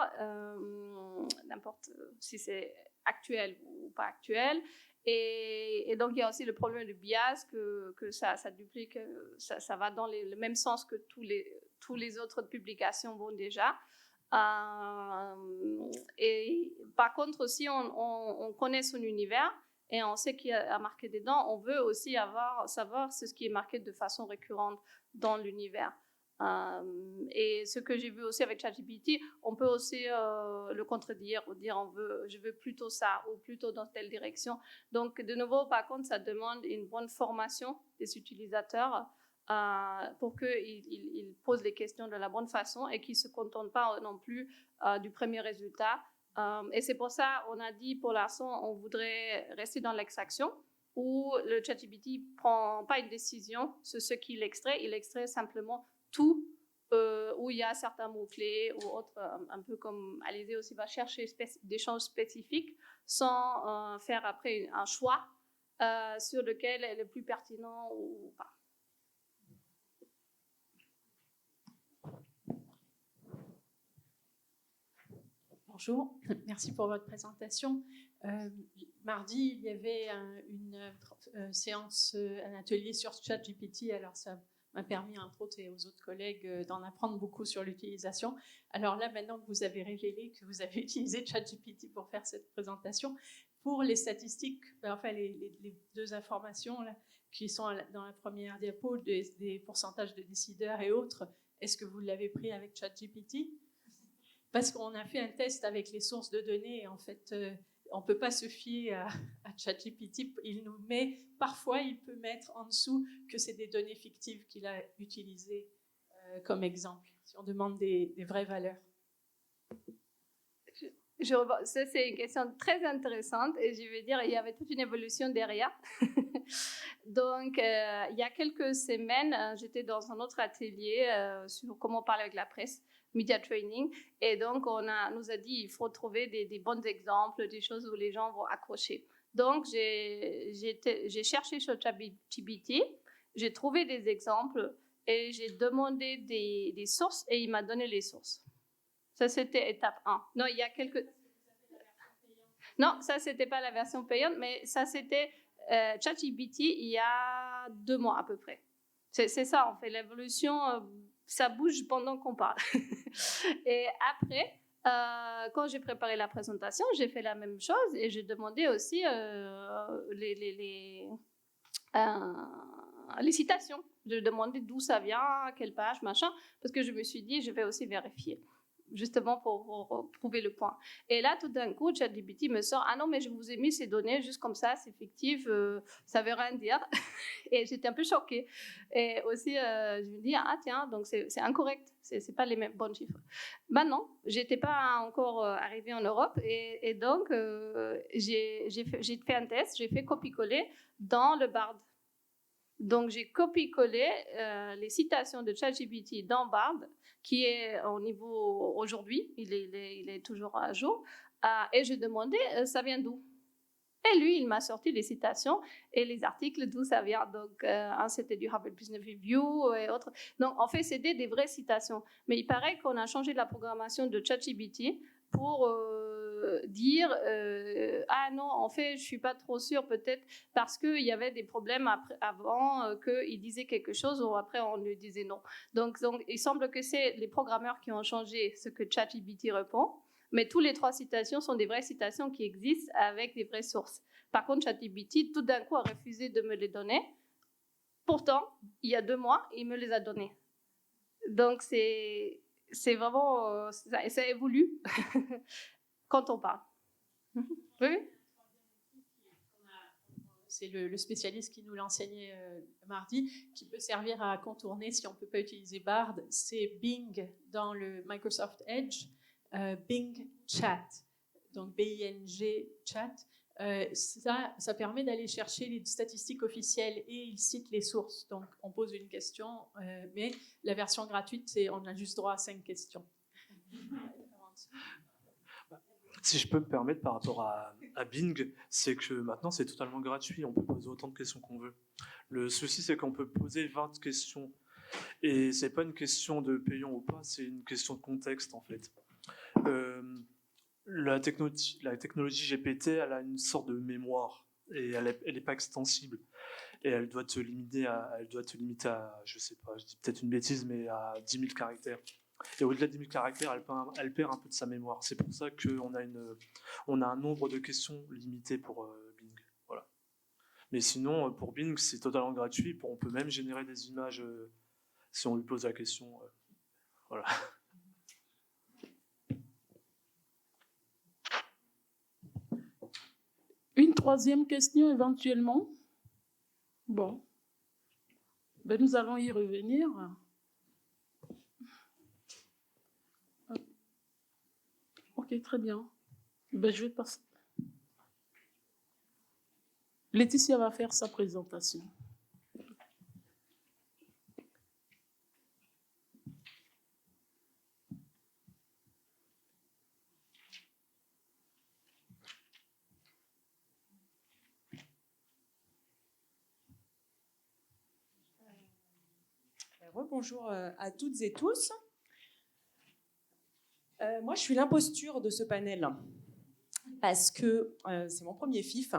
n'importe si c'est actuel ou pas actuel. Et donc, il y a aussi le problème du bias, que ça duplique, ça va dans le même sens que tous les autres publications vont déjà. Et par contre, aussi, on connaît son univers et on sait qu'il y a marqué dedans. On veut aussi savoir ce qui est marqué de façon récurrente dans l'univers. Et ce que j'ai vu aussi avec ChatGPT, on peut aussi le contredire ou dire je veux plutôt ça ou plutôt dans telle direction. Donc, de nouveau, par contre, ça demande une bonne formation des utilisateurs pour qu'ils posent les questions de la bonne façon et qu'ils ne se contentent pas non plus du premier résultat. Et c'est pour ça qu'on a dit, pour l'instant, on voudrait rester dans l'extraction où le ChatGPT ne prend pas une décision sur ce qu'il extrait. Il extrait simplement tout où il y a certains mots-clés ou autres, un peu comme Alizée aussi va chercher des choses spécifiques sans faire après un choix sur lequel est le plus pertinent ou pas. Bonjour, merci pour votre présentation. Mardi, il y avait une séance, un atelier sur ChatGPT, alors ça m'a permis, entre autres, et aux autres collègues, d'en apprendre beaucoup sur l'utilisation. Alors là, maintenant que vous avez révélé que vous avez utilisé ChatGPT pour faire cette présentation, pour les statistiques, enfin les deux informations là, qui sont dans la première diapo, des pourcentages de décideurs et autres, est-ce que vous l'avez pris avec ChatGPT ? Parce qu'on a fait un test avec les sources de données et en fait, on ne peut pas se fier à ChatGPT. Il nous met, parfois, il peut mettre en dessous que c'est des données fictives qu'il a utilisées comme exemple, si on demande des vraies valeurs. Ça, c'est une question très intéressante et je veux dire, il y avait toute une évolution derrière. Donc, il y a quelques semaines, j'étais dans un autre atelier sur comment parler avec la presse, Media Training, et donc on nous a dit il faut trouver des bons exemples, des choses où les gens vont accrocher. Donc, j'ai cherché sur ChatGPT, j'ai trouvé des exemples et j'ai demandé des sources et il m'a donné les sources. Ça, c'était étape 1. Non, il y a quelques... Non, ça, c'était pas la version payante, mais ça, c'était ChatGPT il y a 2 mois à peu près. C'est ça, en fait, l'évolution, ça bouge pendant qu'on parle. Et après, quand j'ai préparé la présentation, j'ai fait la même chose et j'ai demandé aussi les citations. J'ai demandé d'où ça vient, quelle page, machin, parce que je me suis dit, je vais aussi vérifier. justement pour prouver le point. Et là, tout d'un coup, ChatGPT me sort « Ah non, mais je vous ai mis ces données juste comme ça, c'est fictif, ça veut rien dire. » Et j'étais un peu choquée. Et aussi, je me dis « Ah tiens, donc c'est incorrect, c'est pas les mêmes bons chiffres. » Ben non, j'étais pas encore arrivée en Europe et donc j'ai fait un test, j'ai fait copier-coller dans le Bard. Donc, j'ai copié-collé les citations de ChatGPT dans Bard, qui est au niveau aujourd'hui, il est toujours à jour, et j'ai demandé ça vient d'où. Et lui, il m'a sorti les citations et les articles d'où ça vient. Donc, un, c'était du Harvard Business Review et autres. Donc, en fait, c'était des vraies citations. Mais il paraît qu'on a changé la programmation de ChatGPT pour dire ah non, en fait, je suis pas trop sûre, peut-être parce qu'il y avait des problèmes avant qu'il disait quelque chose ou après on lui disait non. Donc, il semble que c'est les programmeurs qui ont changé ce que ChatGPT répond. Mais toutes les 3 citations sont des vraies citations qui existent avec des vraies sources. Par contre, ChatGPT, tout d'un coup, a refusé de me les donner. Pourtant, il y a 2 mois, il me les a données. Donc, c'est vraiment... ça évolue quand on parle. Oui. C'est le spécialiste qui nous l'enseignait mardi, qui peut servir à contourner si on ne peut pas utiliser Bard. C'est Bing dans le Microsoft Edge. Bing Chat, donc B-I-N-G Chat, ça permet d'aller chercher les statistiques officielles et il cite les sources. Donc, on pose une question, mais la version gratuite, on a juste droit à 5 questions. Si je peux me permettre par rapport à Bing, c'est que maintenant, c'est totalement gratuit. On peut poser autant de questions qu'on veut. Le souci, c'est qu'on peut poser 20 questions. Et c'est pas une question de payant ou pas, c'est une question de contexte, en fait. La technologie GPT, elle a une sorte de mémoire et elle n'est pas extensible et elle doit te limiter à, je sais pas, je dis peut-être une bêtise, mais à 10 000 caractères. Et au-delà de 10 000 caractères, elle perd un peu de sa mémoire. C'est pour ça qu'on a un nombre de questions limité pour Bing. Voilà. Mais sinon, pour Bing, c'est totalement gratuit. On peut même générer des images si on lui pose la question. Voilà. Une 3e question éventuellement. Bon. Ben, nous allons y revenir. Ok, très bien. Ben, je vais passer. Laetitia va faire sa présentation. Bonjour à toutes et tous. Moi, je suis l'imposture de ce panel parce que c'est mon premier FIF.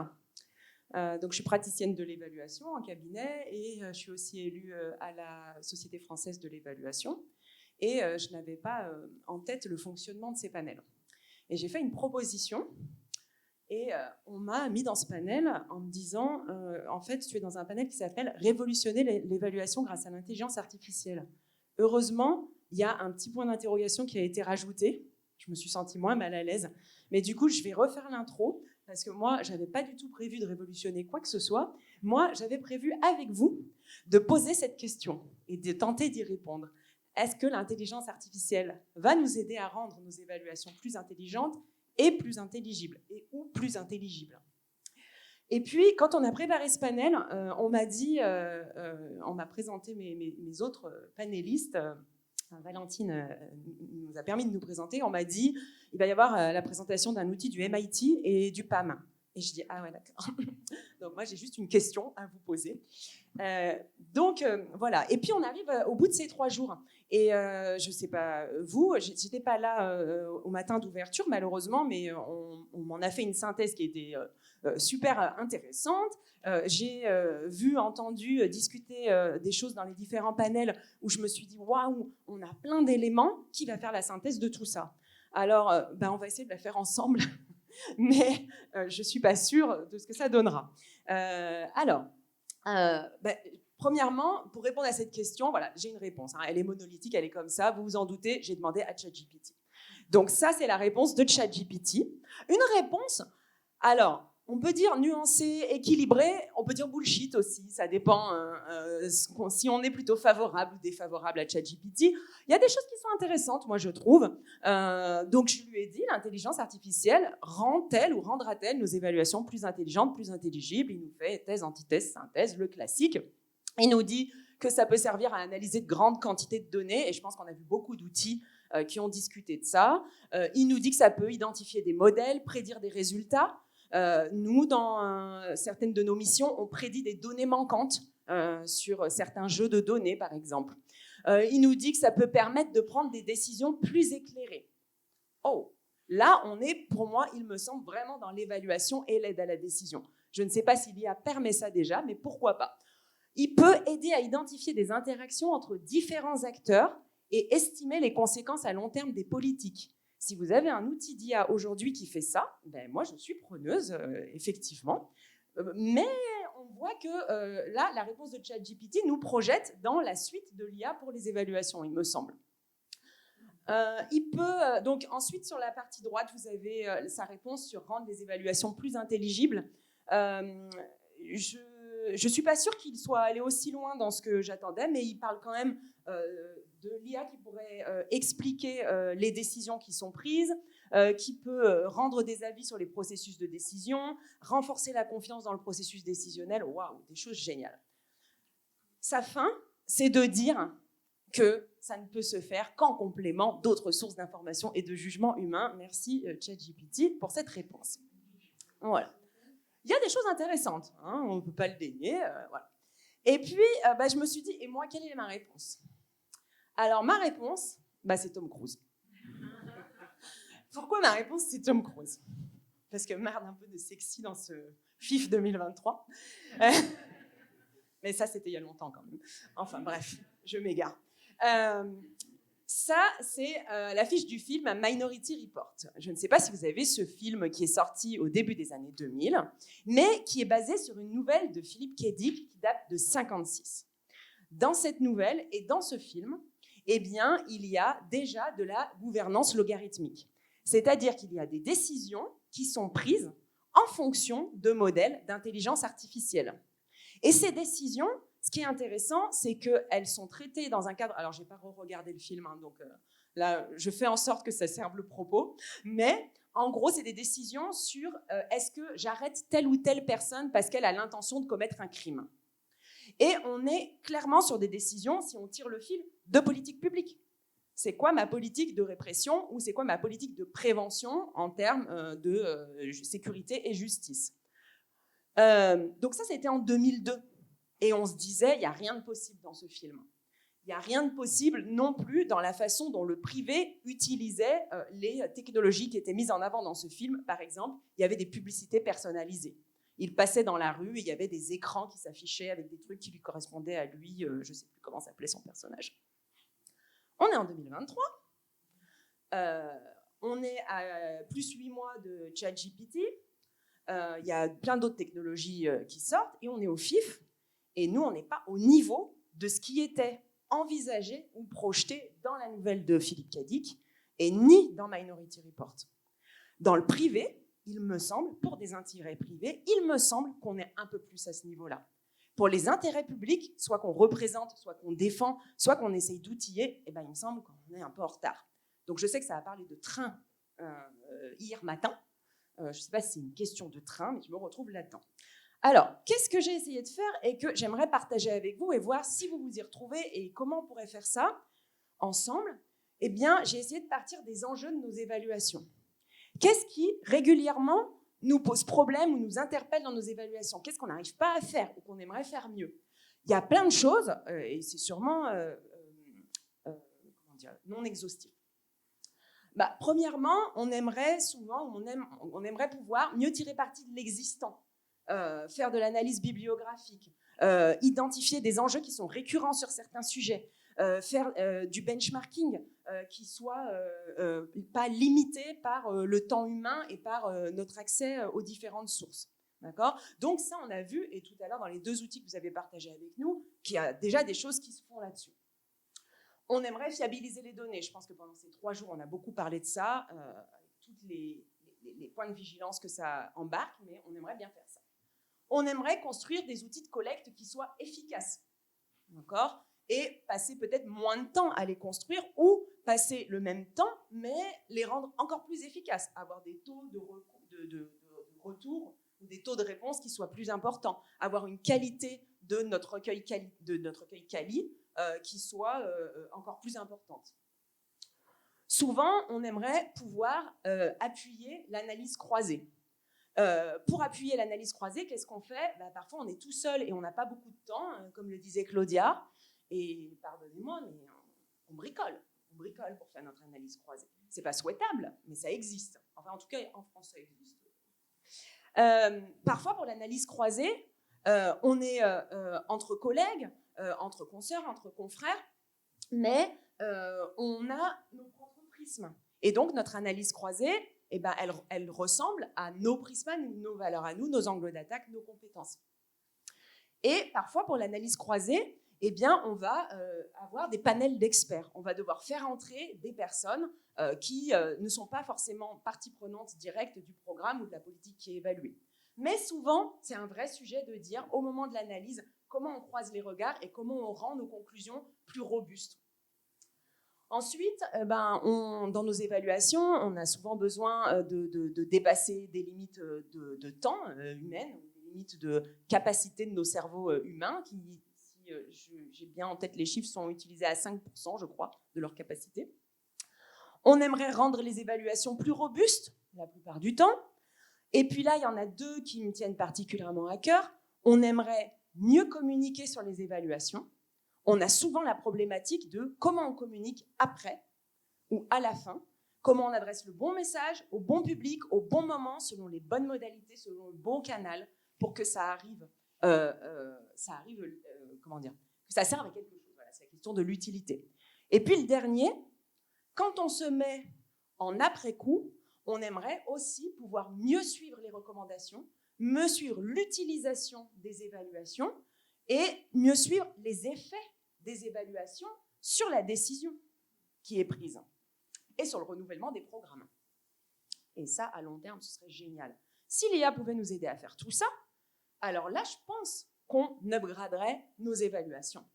Donc, je suis praticienne de l'évaluation en cabinet et je suis aussi élue à la Société française de l'évaluation. Et je n'avais pas en tête le fonctionnement de ces panels. Et j'ai fait une proposition et on m'a mis dans ce panel en me disant, en fait, tu es dans un panel qui s'appelle « Révolutionner l'évaluation grâce à l'intelligence artificielle ». Heureusement, il y a un petit point d'interrogation qui a été rajouté. Je me suis sentie moins mal à l'aise. Mais du coup, je vais refaire l'intro parce que moi, je n'avais pas du tout prévu de révolutionner quoi que ce soit. Moi, j'avais prévu avec vous de poser cette question et de tenter d'y répondre. Est-ce que l'intelligence artificielle va nous aider à rendre nos évaluations plus intelligentes et plus intelligibles ou plus intelligibles? Et puis, quand on a préparé ce panel, on m'a dit, on m'a présenté mes autres panélistes. Valentine nous a permis de nous présenter. On m'a dit, il va y avoir la présentation d'un outil du MIT et du PAM. Et je dis, ah ouais, d'accord. Donc moi, j'ai juste une question à vous poser. Voilà. Et puis, on arrive au bout de ces 3 jours. Et je ne sais pas vous, je n'étais pas là au matin d'ouverture, malheureusement, mais on m'en a fait une synthèse qui était super intéressante. J'ai vu, entendu, discuter des choses dans les différents panels où je me suis dit, waouh, on a plein d'éléments, qui va faire la synthèse de tout ça? Alors, on va essayer de la faire ensemble. Mais je ne suis pas sûre de ce que ça donnera. Premièrement, pour répondre à cette question, voilà, j'ai une réponse. Elle est monolithique, elle est comme ça. Vous vous en doutez, j'ai demandé à ChatGPT. Donc ça, c'est la réponse de ChatGPT. Une réponse, alors, on peut dire nuancée, équilibrée, on peut dire bullshit aussi, ça dépend si on est plutôt favorable ou défavorable à ChatGPT. Il y a des choses qui sont intéressantes, moi je trouve. Donc je lui ai dit, l'intelligence artificielle rend-elle ou rendra-t-elle nos évaluations plus intelligentes, plus intelligibles? Il nous fait thèse, antithèse, synthèse, le classique. Il nous dit que ça peut servir à analyser de grandes quantités de données, et je pense qu'on a vu beaucoup d'outils qui ont discuté de ça. Il nous dit que ça peut identifier des modèles, prédire des résultats. Nous, dans certaines de nos missions, on prédit des données manquantes sur certains jeux de données, par exemple. Il nous dit que ça peut permettre de prendre des décisions plus éclairées. Oh, là, on est, pour moi, il me semble, vraiment dans l'évaluation et l'aide à la décision. Je ne sais pas si l'IA permet ça déjà, mais pourquoi pas. Il peut aider à identifier des interactions entre différents acteurs et estimer les conséquences à long terme des politiques. Si vous avez un outil d'IA aujourd'hui qui fait ça, ben moi je suis preneuse, effectivement. Mais on voit que là, la réponse de ChatGPT nous projette dans la suite de l'IA pour les évaluations, il me semble. Il peut, donc ensuite sur la partie droite, vous avez sa réponse sur rendre les évaluations plus intelligibles. Je ne suis pas sûre qu'il soit allé aussi loin dans ce que j'attendais, mais il parle quand même de l'IA qui pourrait expliquer les décisions qui sont prises, qui peut rendre des avis sur les processus de décision, renforcer la confiance dans le processus décisionnel. Waouh, des choses géniales. Sa fin, c'est de dire que ça ne peut se faire qu'en complément d'autres sources d'information et de jugement humain. Merci ChatGPT pour cette réponse. Voilà. Il y a des choses intéressantes, hein, on ne peut pas le dénier. Voilà. Et puis, je me suis dit, et moi, quelle est ma réponse? Alors, ma réponse, c'est Tom Cruise. Pourquoi ma réponse, c'est Tom Cruise? Parce que merde un peu de sexy dans ce FIF 2023. Mais ça, c'était il y a longtemps quand même. Enfin, bref, je m'égare. Ça, c'est l'affiche du film Minority Report. Je ne sais pas si vous avez ce film qui est sorti au début des années 2000, mais qui est basé sur une nouvelle de Philip K. Dick qui date de 1956. Dans cette nouvelle et dans ce film, eh bien, il y a déjà de la gouvernance logarithmique. C'est-à-dire qu'il y a des décisions qui sont prises en fonction de modèles d'intelligence artificielle. Et ces décisions, ce qui est intéressant, c'est qu'elles sont traitées dans un cadre... Alors, je n'ai pas regardé le film, hein, donc là, je fais en sorte que ça serve le propos. Mais, en gros, c'est des décisions sur est-ce que j'arrête telle ou telle personne parce qu'elle a l'intention de commettre un crime. Et on est clairement sur des décisions, si on tire le fil, de politique publique. C'est quoi ma politique de répression ou c'est quoi ma politique de prévention en termes de sécurité et justice. Donc ça, c'était en 2002. Et on se disait, il n'y a rien de possible dans ce film. Il n'y a rien de possible non plus dans la façon dont le privé utilisait les technologies qui étaient mises en avant dans ce film. Par exemple, il y avait des publicités personnalisées. Il passait dans la rue et il y avait des écrans qui s'affichaient avec des trucs qui lui correspondaient à lui. Je ne sais plus comment s'appelait son personnage. On est en 2023. On est à plus 8 mois de ChatGPT. Il y a plein d'autres technologies qui sortent et on est au FIF. Et nous, on n'est pas au niveau de ce qui était envisagé ou projeté dans la nouvelle de Philip K. Dick et ni dans Minority Report. Dans le privé, il me semble, pour des intérêts privés, il me semble qu'on est un peu plus à ce niveau-là. Pour les intérêts publics, soit qu'on représente, soit qu'on défend, soit qu'on essaye d'outiller, il me semble qu'on est un peu en retard. Donc je sais que ça a parlé de train hier matin. Je ne sais pas si c'est une question de train, mais je me retrouve là-dedans. Alors, qu'est-ce que j'ai essayé de faire et que j'aimerais partager avec vous et voir si vous vous y retrouvez et comment on pourrait faire ça ensemble? Eh bien, j'ai essayé de partir des enjeux de nos évaluations. Qu'est-ce qui, régulièrement, nous pose problème ou nous interpelle dans nos évaluations? Qu'est-ce qu'on n'arrive pas à faire ou qu'on aimerait faire mieux? Il y a plein de choses, et c'est sûrement non exhaustif. Premièrement, on aimerait souvent, on aimerait pouvoir mieux tirer parti de l'existant, faire de l'analyse bibliographique, identifier des enjeux qui sont récurrents sur certains sujets, faire du benchmarking qui soit pas limité par le temps humain et par notre accès aux différentes sources. D'accord ? Donc ça, on a vu, et tout à l'heure dans les 2 outils que vous avez partagés avec nous, qu'il y a déjà des choses qui se font là-dessus. On aimerait fiabiliser les données. Je pense que pendant ces 3 jours, on a beaucoup parlé de ça, avec tous les points de vigilance que ça embarque, mais on aimerait bien faire ça. On aimerait construire des outils de collecte qui soient efficaces, d'accord ? Et passer peut-être moins de temps à les construire ou passer le même temps, mais les rendre encore plus efficaces, avoir des taux de retour ou des taux de réponse qui soient plus importants, avoir une qualité de notre recueil quali qui soit encore plus importante. Souvent, on aimerait pouvoir appuyer l'analyse croisée. Pour appuyer l'analyse croisée, qu'est-ce qu'on fait ? Parfois, on est tout seul et on n'a pas beaucoup de temps, comme le disait Claudia. Et pardonnez-moi, mais on bricole pour faire notre analyse croisée. C'est pas souhaitable, mais ça existe. Enfin, en tout cas, en France, ça existe. Parfois, pour l'analyse croisée, on est entre collègues, entre consoeurs, entre confrères, mais on a nos propres prismes. Et donc, notre analyse croisée, elle ressemble à nos prismes, nos valeurs à nous, nos angles d'attaque, nos compétences. Et parfois, pour l'analyse croisée, on va avoir des panels d'experts. On va devoir faire entrer des personnes qui ne sont pas forcément partie prenante directe du programme ou de la politique qui est évaluée. Mais souvent, c'est un vrai sujet de dire, au moment de l'analyse, comment on croise les regards et comment on rend nos conclusions plus robustes. Ensuite, dans nos évaluations, on a souvent besoin de dépasser des limites de temps humaines, des limites de capacité de nos cerveaux humains qui, j'ai bien en tête les chiffres, sont utilisés à 5%, je crois, de leur capacité. On aimerait rendre les évaluations plus robustes, la plupart du temps. Et puis là, il y en a 2 qui me tiennent particulièrement à cœur. On aimerait mieux communiquer sur les évaluations. On a souvent la problématique de comment on communique après ou à la fin, comment on adresse le bon message au bon public, au bon moment, selon les bonnes modalités, selon le bon canal, pour que ça arrive que ça serve à quelque chose. Voilà, c'est la question de l'utilité. Et puis le dernier, quand on se met en après-coup, on aimerait aussi pouvoir mieux suivre les recommandations, mieux suivre l'utilisation des évaluations et mieux suivre les effets des évaluations sur la décision qui est prise et sur le renouvellement des programmes. Et ça, à long terme, ce serait génial. Si l'IA pouvait nous aider à faire tout ça, alors là, je pense qu'on upgraderait nos évaluations.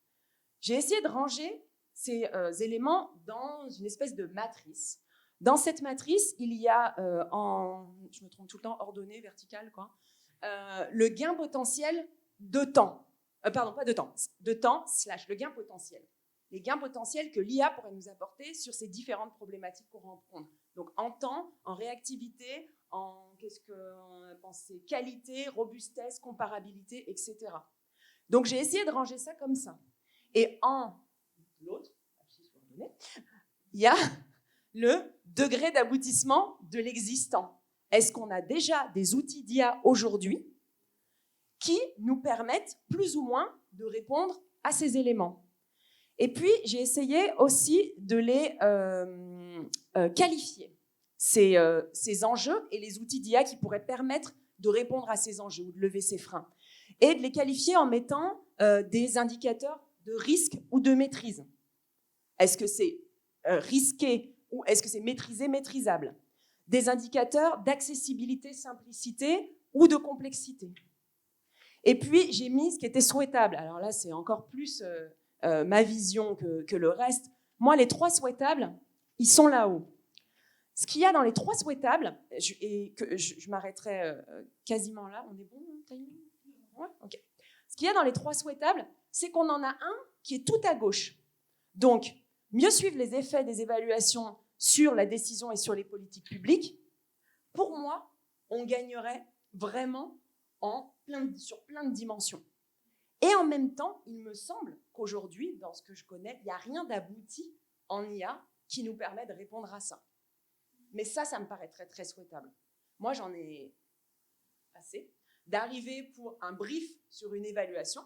J'ai essayé de ranger ces éléments dans une espèce de matrice. Dans cette matrice, il y a, je me trompe tout le temps, ordonnée, verticale, quoi, le gain potentiel de temps. De temps / le gain potentiel. Les gains potentiels que l'IA pourrait nous apporter sur ces différentes problématiques qu'on rencontre. Donc en temps, en réactivité, en qualité, robustesse, comparabilité, etc. Donc j'ai essayé de ranger ça comme ça. Et en l'autre, il y a le degré d'aboutissement de l'existant. Est-ce qu'on a déjà des outils d'IA aujourd'hui qui nous permettent plus ou moins de répondre à ces éléments? Et puis, j'ai essayé aussi de les qualifier, ces enjeux et les outils d'IA qui pourraient permettre de répondre à ces enjeux ou de lever ces freins. Et de les qualifier en mettant des indicateurs de risque ou de maîtrise. Est-ce que c'est risqué ou est-ce que c'est maîtrisé, maîtrisable? Des indicateurs d'accessibilité, simplicité ou de complexité. Et puis, j'ai mis ce qui était souhaitable. Alors là, c'est encore plus ma vision que le reste. Moi, les 3 souhaitables, ils sont là-haut. Ce qu'il y a dans les 3 souhaitables, je m'arrêterai quasiment là. On est bon, timing ? Ouais, ok. Ce qu'il y a dans les 3 souhaitables, c'est qu'on en a un qui est tout à gauche. Donc, mieux suivre les effets des évaluations sur la décision et sur les politiques publiques. Pour moi, on gagnerait vraiment sur plein de dimensions. Et en même temps, il me semble qu'aujourd'hui, dans ce que je connais, il n'y a rien d'abouti en IA qui nous permet de répondre à ça. Mais ça me paraît très, très souhaitable. Moi, j'en ai assez d'arriver pour un brief sur une évaluation,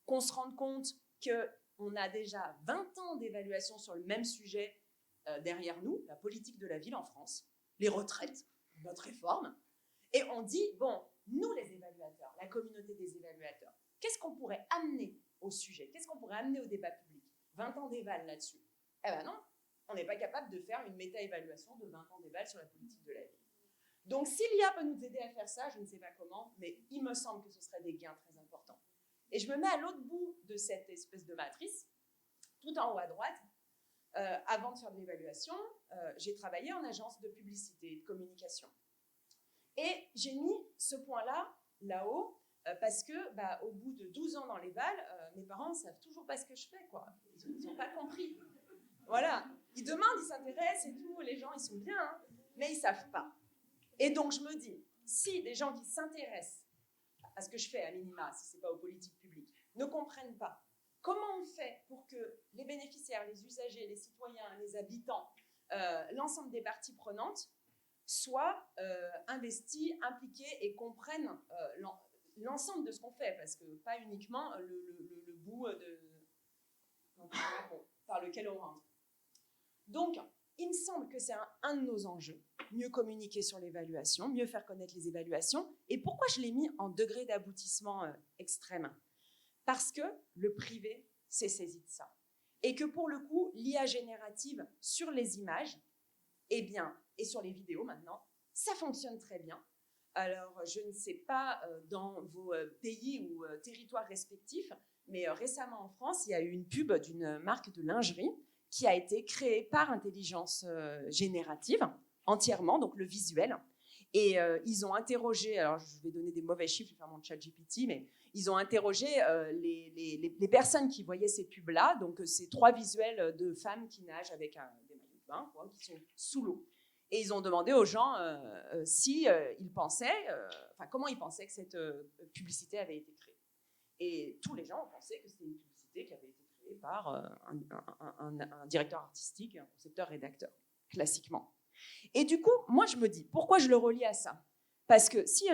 qu'on se rende compte qu'on a déjà 20 ans d'évaluation sur le même sujet derrière nous, la politique de la ville en France, les retraites, notre réforme, et on dit, bon, nous les évaluateurs, la communauté des évaluateurs, qu'est-ce qu'on pourrait amener au sujet? Qu'est-ce qu'on pourrait amener au débat public? 20 ans d'éval là-dessus. Eh ben non, on n'est pas capable de faire une méta-évaluation de 20 ans d'éval sur la politique de la ville. Donc, si l'IA peut nous aider à faire ça, je ne sais pas comment, mais il me semble que ce serait des gains très importants. Et je me mets à l'autre bout de cette espèce de matrice, tout en haut à droite. Avant de faire de l'évaluation, j'ai travaillé en agence de publicité et de communication. Et j'ai mis ce point-là, là-haut, parce que, au bout de 12 ans dans l'éval, mes parents ne savent toujours pas ce que je fais, quoi. Ils n'ont pas compris. Voilà. Ils demandent, ils s'intéressent et tout, les gens, ils sont bien, hein, mais ils ne savent pas. Et donc, je me dis, si des gens qui s'intéressent à ce que je fais, à minima, si ce n'est pas aux politiques publiques, ne comprennent pas, comment on fait pour que les bénéficiaires, les usagers, les citoyens, les habitants, l'ensemble des parties prenantes soient investis, impliqués et comprennent l'ensemble de ce qu'on fait, parce que pas uniquement le bout par lequel on rentre. Donc, il me semble que c'est un de nos enjeux, mieux communiquer sur l'évaluation, mieux faire connaître les évaluations. Et pourquoi je l'ai mis en degré d'aboutissement extrême ? Parce que le privé s'est saisi de ça. Et que pour le coup, l'IA générative sur les images, et sur les vidéos maintenant, ça fonctionne très bien. Alors, je ne sais pas dans vos pays ou territoires respectifs, mais récemment en France, il y a eu une pub d'une marque de lingerie qui a été créée par intelligence générative, entièrement, donc le visuel. Et ils ont interrogé, alors je vais donner des mauvais chiffres, je vais faire mon chat GPT, mais ils ont interrogé les personnes qui voyaient ces pubs-là, donc ces 3 visuels de femmes qui nagent avec des maillots de bain, qui sont sous l'eau. Et ils ont demandé aux gens ils pensaient, comment ils pensaient que cette publicité avait été créée. Et tous les gens ont pensé que c'était une publicité qui avait été créée par un directeur artistique, un concepteur-rédacteur, classiquement. Et du coup, moi je me dis, pourquoi je le relie à ça ? Parce que si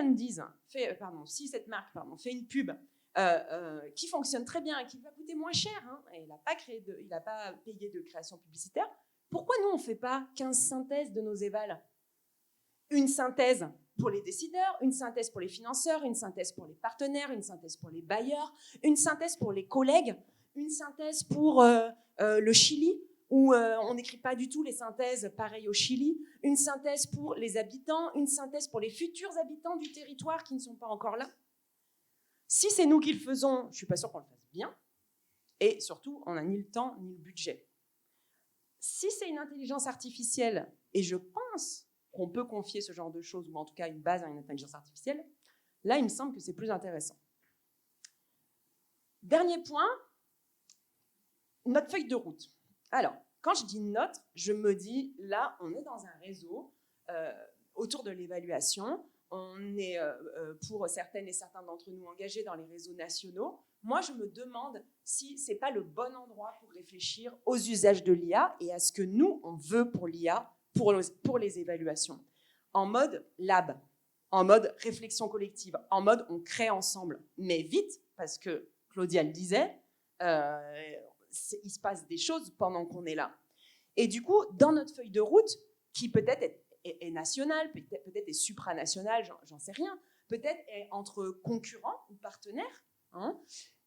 si cette marque fait une pub qui fonctionne très bien et qui va coûter moins cher, et il n'a pas payé de création publicitaire, pourquoi nous on ne fait pas 15 synthèses de nos évals ? Une synthèse pour les décideurs, une synthèse pour les financeurs, une synthèse pour les partenaires, une synthèse pour les bailleurs, une synthèse pour les collègues, une synthèse pour le Chili, où on n'écrit pas du tout les synthèses pareilles au Chili, une synthèse pour les habitants, une synthèse pour les futurs habitants du territoire qui ne sont pas encore là. Si c'est nous qui le faisons, je ne suis pas sûre qu'on le fasse bien, et surtout, on n'a ni le temps ni le budget. Si c'est une intelligence artificielle, et je pense qu'on peut confier ce genre de choses, ou en tout cas une base à une intelligence artificielle, là, il me semble que c'est plus intéressant. Dernier point, notre feuille de route. Alors, quand je dis notre, je me dis, là, on est dans un réseau autour de l'évaluation. On est, pour certaines et certains d'entre nous, engagés dans les réseaux nationaux. Moi, je me demande si ce n'est pas le bon endroit pour réfléchir aux usages de l'IA et à ce que nous, on veut pour l'IA, pour les évaluations. En mode lab, en mode réflexion collective, en mode on crée ensemble. Mais vite, parce que Claudia le disait, il se passe des choses pendant qu'on est là. Et du coup, dans notre feuille de route, qui peut-être est nationale, peut-être est supranationale, j'en sais rien, peut-être est entre concurrents ou partenaires,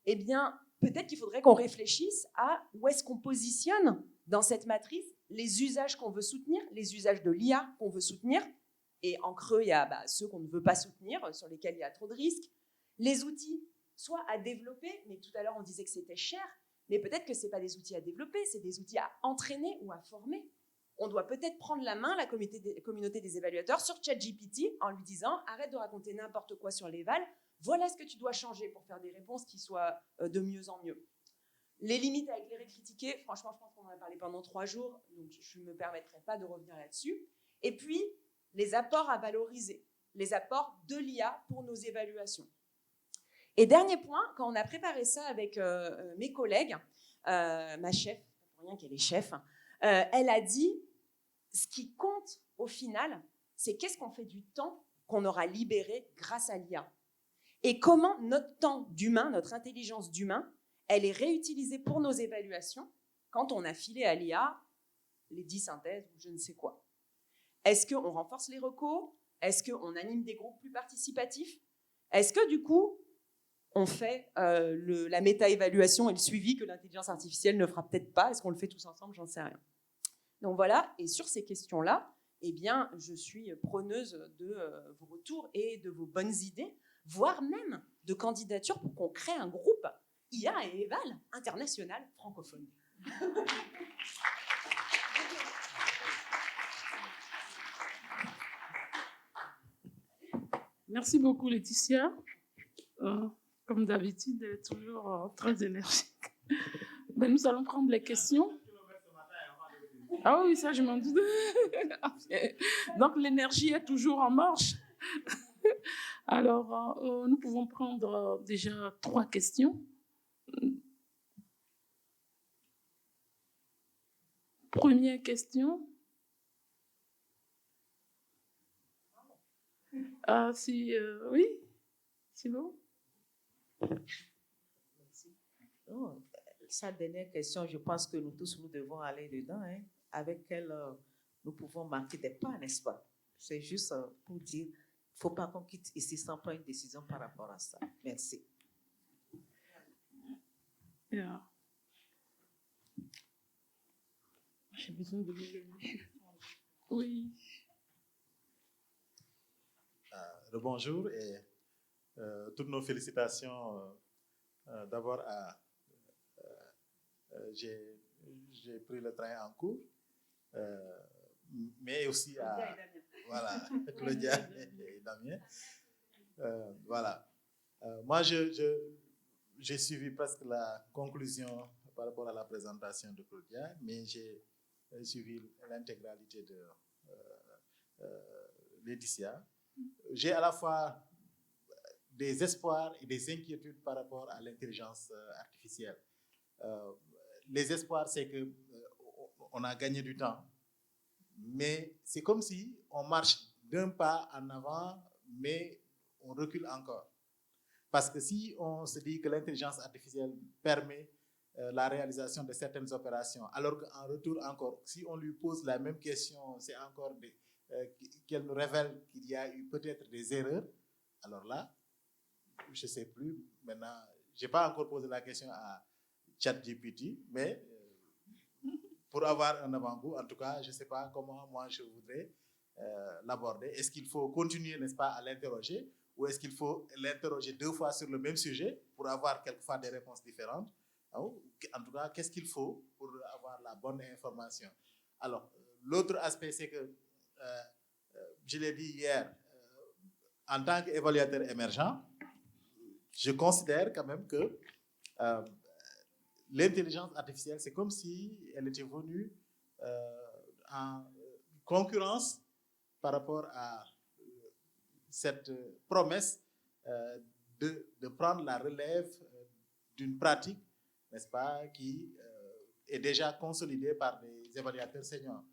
eh bien, peut-être qu'il faudrait qu'on réfléchisse à où est-ce qu'on positionne dans cette matrice les usages qu'on veut soutenir, les usages de l'IA qu'on veut soutenir, et en creux, il y a ceux qu'on ne veut pas soutenir, sur lesquels il y a trop de risques, les outils, soit à développer, mais tout à l'heure on disait que c'était cher, mais peut-être que ce n'est pas des outils à développer, c'est des outils à entraîner ou à former. On doit peut-être prendre la main, la communauté des évaluateurs, sur ChatGPT en lui disant « Arrête de raconter n'importe quoi sur l'éval, voilà ce que tu dois changer pour faire des réponses qui soient de mieux en mieux. » Les limites à éclairer, critiquer, franchement, je pense qu'on en a parlé pendant 3 jours, donc je ne me permettrai pas de revenir là-dessus. Et puis, les apports à valoriser, les apports de l'IA pour nos évaluations. Et dernier point, quand on a préparé ça avec mes collègues, ma chef, pas pour rien qu'elle est chef, elle a dit, ce qui compte au final, c'est qu'est-ce qu'on fait du temps qu'on aura libéré grâce à l'IA. Et comment notre temps d'humain, notre intelligence d'humain, elle est réutilisée pour nos évaluations quand on a filé à l'IA les 10 synthèses ou je ne sais quoi. Est-ce qu'on renforce les recos ? Est-ce qu'on anime des groupes plus participatifs ? Est-ce que du coup, on fait la méta-évaluation et le suivi que l'intelligence artificielle ne fera peut-être pas. Est-ce qu'on le fait tous ensemble? J'en sais rien. Donc voilà, et sur ces questions-là, eh bien, je suis preneuse de vos retours et de vos bonnes idées, voire même de candidatures pour qu'on crée un groupe IA et Eval international francophone. Merci beaucoup, Laetitia. Comme d'habitude, elle est toujours très énergique. Ben, nous allons prendre les questions. Ah oui, ça, je m'en doute. Donc, l'énergie est toujours en marche. Alors, nous pouvons prendre déjà 3 questions. Première question. Oui, c'est bon. Oh, sa dernière question, je pense que nous tous, nous devons aller dedans, hein, avec elle, nous pouvons marquer des pas, n'est-ce pas? C'est juste pour dire, il ne faut pas qu'on quitte ici sans prendre une décision par rapport à ça. Merci. Yeah. J'ai besoin de vous. Oui. Bonjour et toutes nos félicitations d'abord à j'ai pris le train en cours, mais aussi à voilà, Claudia et Damien. Voilà. Moi, j'ai suivi presque la conclusion par rapport à la présentation de Claudia, mais j'ai suivi l'intégralité de Laetitia. J'ai à la fois des espoirs et des inquiétudes par rapport à l'intelligence artificielle. Les espoirs, c'est que on a gagné du temps, mais c'est comme si on marche d'un pas en avant, mais on recule encore. Parce que si on se dit que l'intelligence artificielle permet la réalisation de certaines opérations, alors qu'en retour encore, si on lui pose la même question, c'est encore qu'elle nous révèle qu'il y a eu peut-être des erreurs, alors là, je ne sais plus, maintenant, je n'ai pas encore posé la question à ChatGPT, mais pour avoir un avant-goût, en tout cas, je ne sais pas comment moi je voudrais l'aborder. Est-ce qu'il faut continuer, n'est-ce pas, à l'interroger, ou est-ce qu'il faut l'interroger 2 fois sur le même sujet pour avoir quelquefois des réponses différentes? En tout cas, qu'est-ce qu'il faut pour avoir la bonne information? Alors, l'autre aspect, c'est que, je l'ai dit hier, en tant qu'évaluateur émergent, je considère quand même que l'intelligence artificielle, c'est comme si elle était venue en concurrence par rapport à cette promesse de prendre la relève d'une pratique, n'est-ce pas, qui est déjà consolidée par des évaluateurs seniors.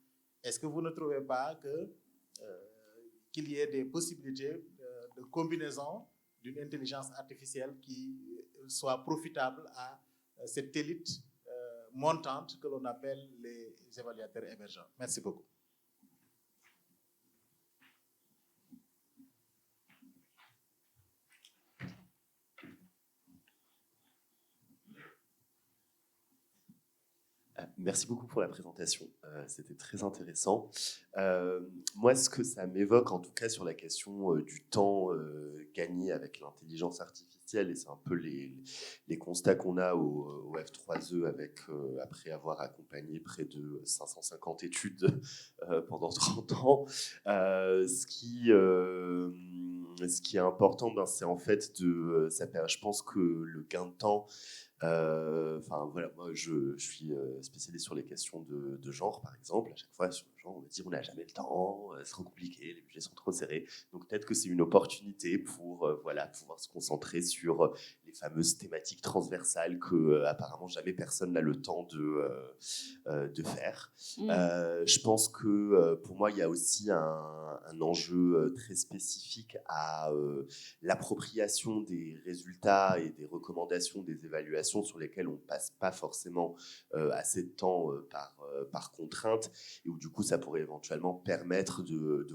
Est-ce que vous ne trouvez pas qu'il y ait des possibilités de combinaison d'une intelligence artificielle qui soit profitable à cette élite montante que l'on appelle les évaluateurs émergents? Merci beaucoup. Merci beaucoup pour la présentation, c'était très intéressant. Moi, ce que ça m'évoque, en tout cas sur la question du temps gagné avec l'intelligence artificielle, et c'est un peu les constats qu'on a au F3E avec, après avoir accompagné près de 550 études pendant 30 ans, ce qui est important, c'est en fait je pense que le gain de temps, voilà, moi je suis spécialisé sur les questions de genre, par exemple. À chaque fois sur le genre, on me dit on n'a jamais le temps, c'est trop compliqué, les budgets sont trop serrés. Donc peut-être que c'est une opportunité pour pouvoir se concentrer sur les fameuses thématiques transversales que apparemment jamais personne n'a le temps de faire. Je pense que pour moi il y a aussi un enjeu très spécifique à l'appropriation des résultats et des recommandations des évaluations sur lesquelles on ne passe pas forcément assez de temps par contrainte, et où du coup ça pourrait éventuellement permettre de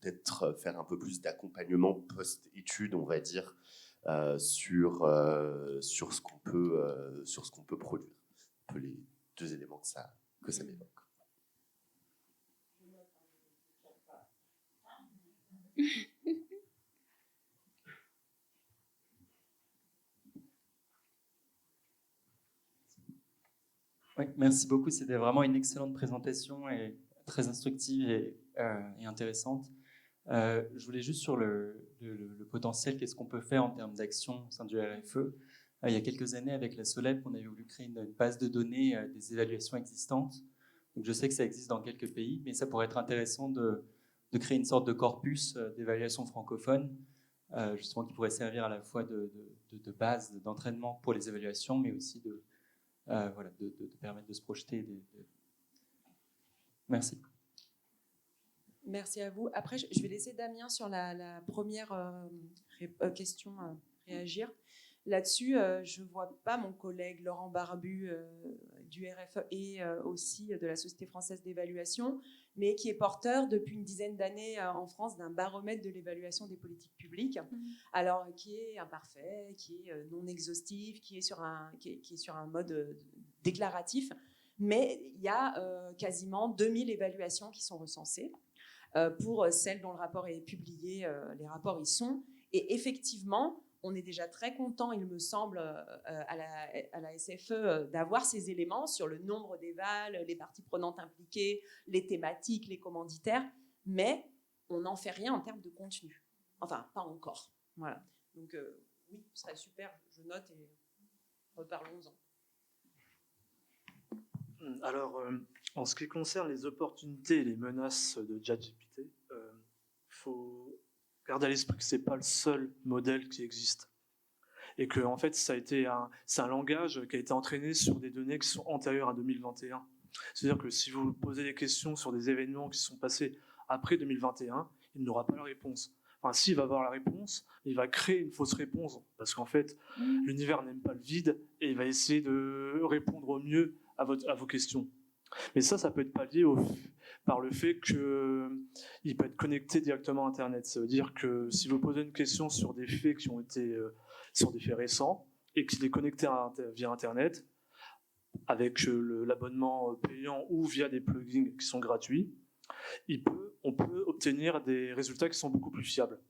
peut-être faire un peu plus d'accompagnement post-études, on va dire, sur ce qu'on peut produire. Un peu les deux éléments que ça m'évoque. Oui, merci beaucoup. C'était vraiment une excellente présentation et très instructive et intéressante. Je voulais juste sur le potentiel, qu'est-ce qu'on peut faire en termes d'action au sein du RFE. Il y a quelques années, avec la SOLEP, on avait voulu créer une base de données des évaluations existantes. Donc, je sais que ça existe dans quelques pays, mais ça pourrait être intéressant de créer une sorte de corpus d'évaluation francophone, justement qui pourrait servir à la fois de base d'entraînement pour les évaluations, mais aussi de permettre de se projeter. Merci. Merci à vous. Après, je vais laisser Damien sur la première question réagir. Là-dessus, je ne vois pas mon collègue Laurent Barbu du RFE et aussi de la Société française d'évaluation, mais qui est porteur depuis une dizaine d'années en France d'un baromètre de l'évaluation des politiques publiques, alors qui est imparfait, qui est non exhaustif, qui est sur un mode déclaratif, mais il y a quasiment 2000 évaluations qui sont recensées. Pour celles dont le rapport est publié, les rapports y sont. Et effectivement, on est déjà très content, il me semble, à la SFE, d'avoir ces éléments sur le nombre d'évals, les parties prenantes impliquées, les thématiques, les commanditaires, mais on n'en fait rien en termes de contenu. Enfin, pas encore. Voilà. Donc, oui, ce serait super, je note et reparlons-en. Alors, en ce qui concerne les opportunités et les menaces de ChatGPT, faut garder à l'esprit que c'est pas le seul modèle qui existe et que en fait c'est un langage qui a été entraîné sur des données qui sont antérieures à 2021. C'est-à-dire que si vous posez des questions sur des événements qui sont passés après 2021, il n'aura pas la réponse. Enfin, s'il va avoir la réponse, il va créer une fausse réponse parce qu'en fait, l'univers n'aime pas le vide et il va essayer de répondre au mieux à vos questions. Mais ça peut être pallié par le fait qu'il peut être connecté directement à Internet. Ça veut dire que si vous posez une question sur des faits qui ont été sur des faits récents et qu'il est connecté via Internet, avec l'abonnement payant ou via des plugins qui sont gratuits, on peut obtenir des résultats qui sont beaucoup plus fiables.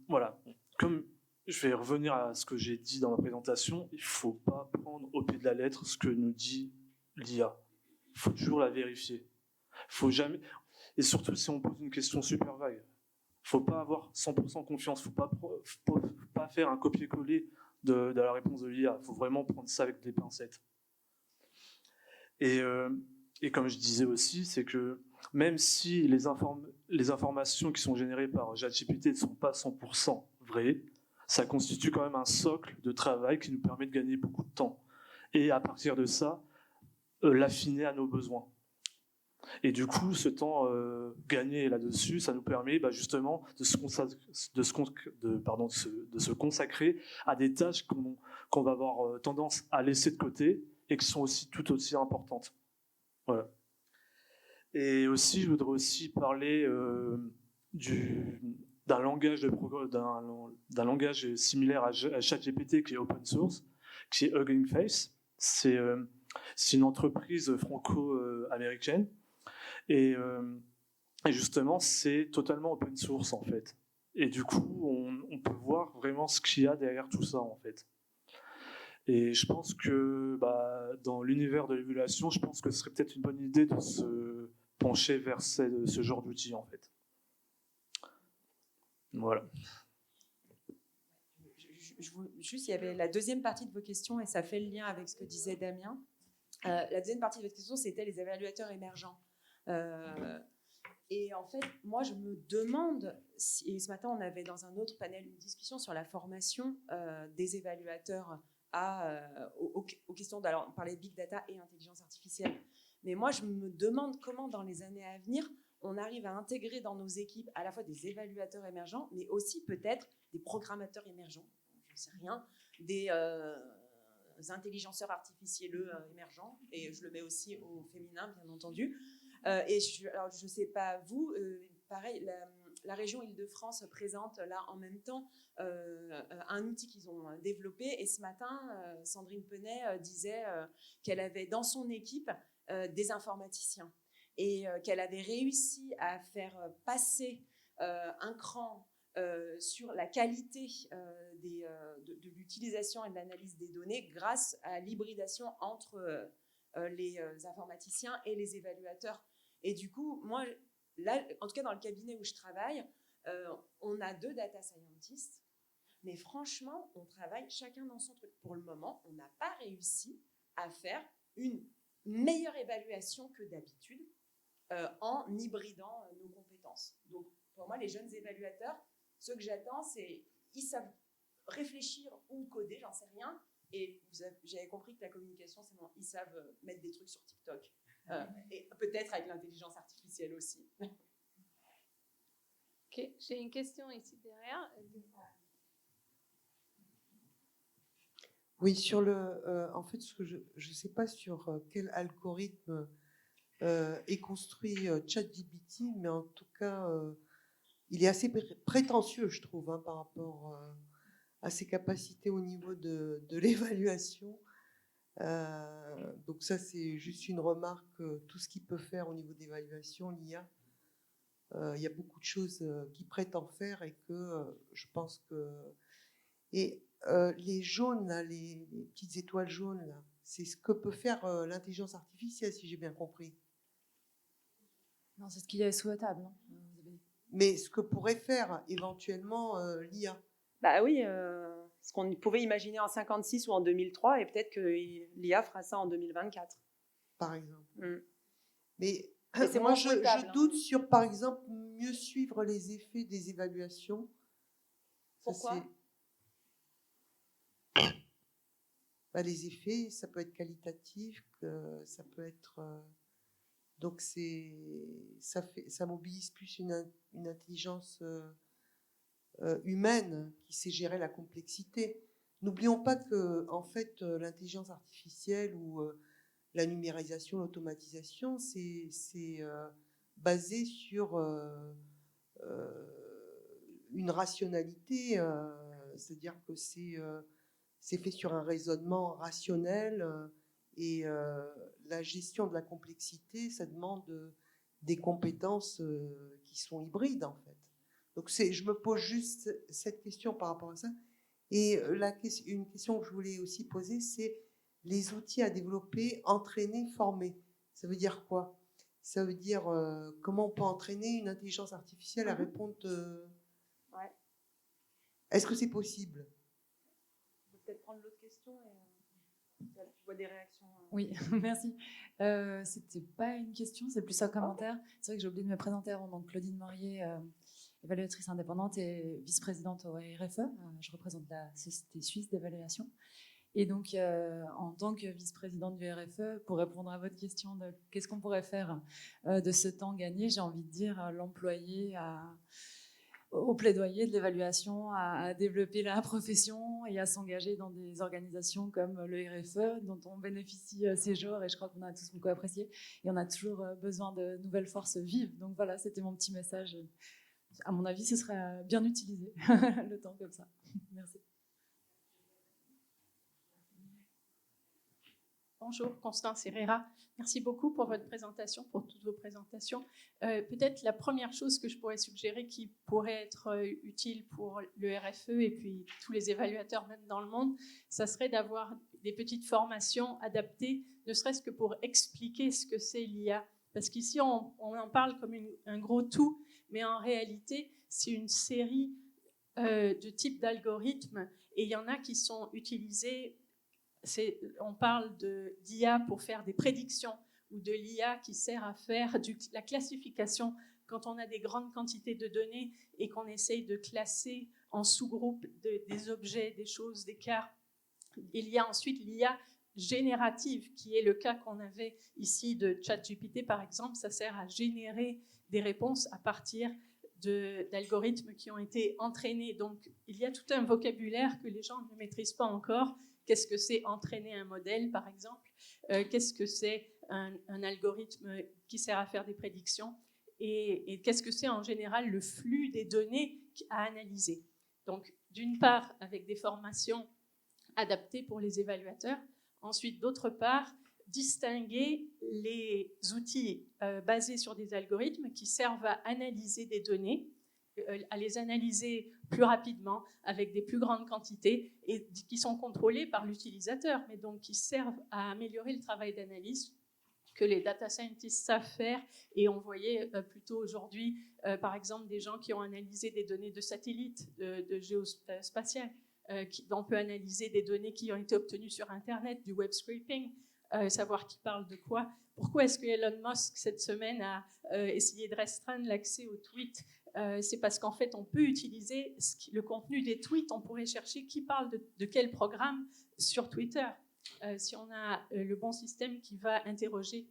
Voilà. Comme je vais revenir à ce que j'ai dit dans ma présentation, il ne faut pas prendre au pied de la lettre ce que nous dit l'IA. Il faut toujours la vérifier. Faut jamais... Et surtout si on pose une question super vague. Il ne faut pas avoir 100% confiance. Il ne faut pas faire un copier-coller de la réponse de l'IA. Il faut vraiment prendre ça avec des pincettes. Et comme je disais aussi, c'est que même si les informations qui sont générées par ChatGPT ne sont pas 100% vraies, ça constitue quand même un socle de travail qui nous permet de gagner beaucoup de temps. Et à partir de ça, l'affiner à nos besoins. Et du coup, ce temps gagné là-dessus, ça nous permet justement de se consacrer à des tâches qu'on va avoir tendance à laisser de côté et qui sont aussi tout aussi importantes. Voilà. Et aussi, je voudrais aussi parler d'un langage similaire à ChatGPT qui est open source, qui est Hugging Face. C'est une entreprise franco-américaine et justement c'est totalement open source en fait. Et du coup, on peut voir vraiment ce qu'il y a derrière tout ça en fait. Et je pense que dans l'univers de l'évaluation, je pense que ce serait peut-être une bonne idée de se pencher vers ce genre d'outils en fait. Voilà. Juste, il y avait la deuxième partie de vos questions et ça fait le lien avec ce que disait Damien. La deuxième partie de votre question, c'était les évaluateurs émergents. Et en fait, moi, je me demande, et ce matin, on avait dans un autre panel une discussion sur la formation des évaluateurs aux questions, alors on parlait big data et intelligence artificielle. Mais moi, je me demande comment, dans les années à venir, on arrive à intégrer dans nos équipes à la fois des évaluateurs émergents, mais aussi peut-être des programmateurs émergents, je ne sais rien, des intelligenceurs artificiels émergents, et je le mets aussi au féminin, bien entendu. Et je ne sais pas vous, pareil, la région Île-de-France présente là en même temps un outil qu'ils ont développé. Et ce matin, Sandrine Penet disait qu'elle avait dans son équipe des informaticiens et qu'elle avait réussi à faire passer un cran sur la qualité de l'utilisation et de l'analyse des données grâce à l'hybridation entre les informaticiens et les évaluateurs. Et du coup, moi, là, en tout cas dans le cabinet où je travaille, on a 2 data scientists, mais franchement, on travaille chacun dans son truc. Pour le moment, on n'a pas réussi à faire une meilleure évaluation que d'habitude en hybridant nos compétences. Donc, pour moi, les jeunes évaluateurs, ce que j'attends, c'est ils savent réfléchir ou coder, j'en sais rien. Et j'avais compris que la communication, c'est bon, ils savent mettre des trucs sur TikTok. Et peut-être avec l'intelligence artificielle aussi. Ok, j'ai une question ici derrière. Oui, sur en fait, ce que je ne sais pas sur quel algorithme est construit ChatGPT, mais en tout cas, il est assez prétentieux, je trouve, hein, par rapport à ses capacités au niveau de l'évaluation. Donc ça, c'est juste une remarque. Tout ce qu'il peut faire au niveau d'évaluation, l'IA, il y a beaucoup de choses qui prêtent en faire et que je pense que... Et les jaunes, là, les petites étoiles jaunes, là, c'est ce que peut faire l'intelligence artificielle, si j'ai bien compris. Non, c'est ce qu'il y a sous la table. Hein. Mais ce que pourrait faire éventuellement l'IA. Bah oui, ce qu'on pouvait imaginer en 56 ou en 2003, et peut-être que l'IA fera ça en 2024. Par exemple. Mm. Mais c'est moi, moins je souhaitable, doute sur, par exemple, mieux suivre les effets des évaluations. Pourquoi ? Bah, les effets, ça peut être qualitatif, ça peut être... donc ça mobilise plus une intelligence humaine qui sait gérer la complexité. N'oublions pas que en fait, l'intelligence artificielle ou la numérisation, l'automatisation, c'est basé sur une rationalité, c'est-à-dire que c'est fait sur un raisonnement rationnel et la gestion de la complexité, ça demande des compétences qui sont hybrides en fait. Donc je me pose juste cette question par rapport à ça. Et une question que je voulais aussi poser, c'est les outils à développer, entraîner, former. Ça veut dire quoi ? Ça veut dire comment on peut entraîner une intelligence artificielle à répondre... Ouais. Est-ce que c'est possible ? Peut-être prendre l'autre question et tu vois des réactions. Oui, merci. C'était pas une question, c'est plus un commentaire. C'est vrai que j'ai oublié de me présenter avant. Donc Claudine Morier, évaluatrice indépendante et vice-présidente au RFE. Je représente la Société suisse d'évaluation. Et donc, en tant que vice-présidente du RFE, pour répondre à votre question de qu'est-ce qu'on pourrait faire de ce temps gagné, j'ai envie de dire l'employer au plaidoyer de l'évaluation, à développer la profession et à s'engager dans des organisations comme le RFE, dont on bénéficie ces jours et je crois qu'on a tous beaucoup apprécié. Et on a toujours besoin de nouvelles forces vives. Donc voilà, c'était mon petit message. À mon avis, ce serait bien utilisé, le temps comme ça. Merci. Bonjour, Constance Herrera. Merci beaucoup pour votre présentation, pour toutes vos présentations. Peut-être la première chose que je pourrais suggérer qui pourrait être utile pour le RFE et puis tous les évaluateurs même dans le monde, ça serait d'avoir des petites formations adaptées, ne serait-ce que pour expliquer ce que c'est l'IA. Parce qu'ici, on en parle comme un gros tout, mais en réalité, c'est une série de types d'algorithmes et il y en a qui sont utilisés. On parle d'IA pour faire des prédictions ou de l'IA qui sert à faire la classification quand on a des grandes quantités de données et qu'on essaye de classer en sous-groupes des objets, des choses, des cas. Il y a ensuite l'IA générative, qui est le cas qu'on avait ici de ChatGPT, par exemple. Ça sert à générer des réponses à partir d'algorithmes qui ont été entraînés. Donc, il y a tout un vocabulaire que les gens ne maîtrisent pas encore. Qu'est-ce que c'est entraîner un modèle, par exemple ? Qu'est-ce que c'est un algorithme qui sert à faire des prédictions ? et qu'est-ce que c'est en général le flux des données à analyser. Donc, d'une part, avec des formations adaptées pour les évaluateurs. Ensuite, d'autre part, distinguer les outils basés sur des algorithmes qui servent à analyser des données, à les analyser plus rapidement, avec des plus grandes quantités, et qui sont contrôlés par l'utilisateur, mais donc qui servent à améliorer le travail d'analyse que les data scientists savent faire. Et on voyait plutôt aujourd'hui, par exemple, des gens qui ont analysé des données de satellites, de géospatial, on peut analyser des données qui ont été obtenues sur Internet, du web scraping, savoir qui parle de quoi. Pourquoi est-ce que Elon Musk, cette semaine, a essayé de restreindre l'accès aux tweets? C'est parce qu'en fait, on peut utiliser le contenu des tweets, on pourrait chercher qui parle de quel programme sur Twitter. Si on a le bon système qui va interroger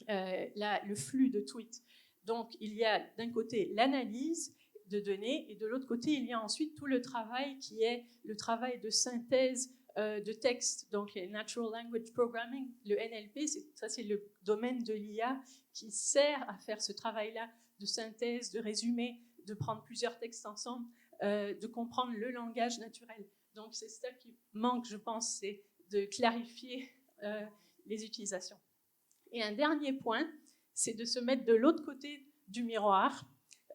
le flux de tweets. Donc, il y a d'un côté l'analyse de données et de l'autre côté, il y a ensuite tout le travail qui est le travail de synthèse de texte, donc le Natural Language Programming, le NLP, ça c'est le domaine de l'IA qui sert à faire ce travail-là de synthèse, de résumé, de prendre plusieurs textes ensemble, de comprendre le langage naturel. Donc, c'est ça qui manque, je pense, c'est de clarifier les utilisations. Et un dernier point, c'est de se mettre de l'autre côté du miroir,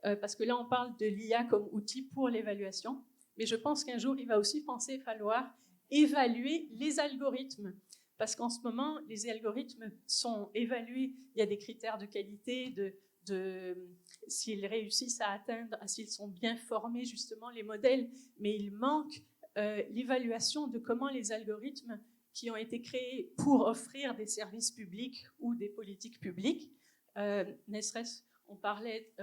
parce que là, on parle de l'IA comme outil pour l'évaluation, mais je pense qu'un jour, il va aussi falloir évaluer les algorithmes, parce qu'en ce moment, les algorithmes sont évalués, il y a des critères de qualité, s'ils réussissent à atteindre, s'ils sont bien formés, justement, les modèles, mais il manque l'évaluation de comment les algorithmes qui ont été créés pour offrir des services publics ou des politiques publiques, on parlait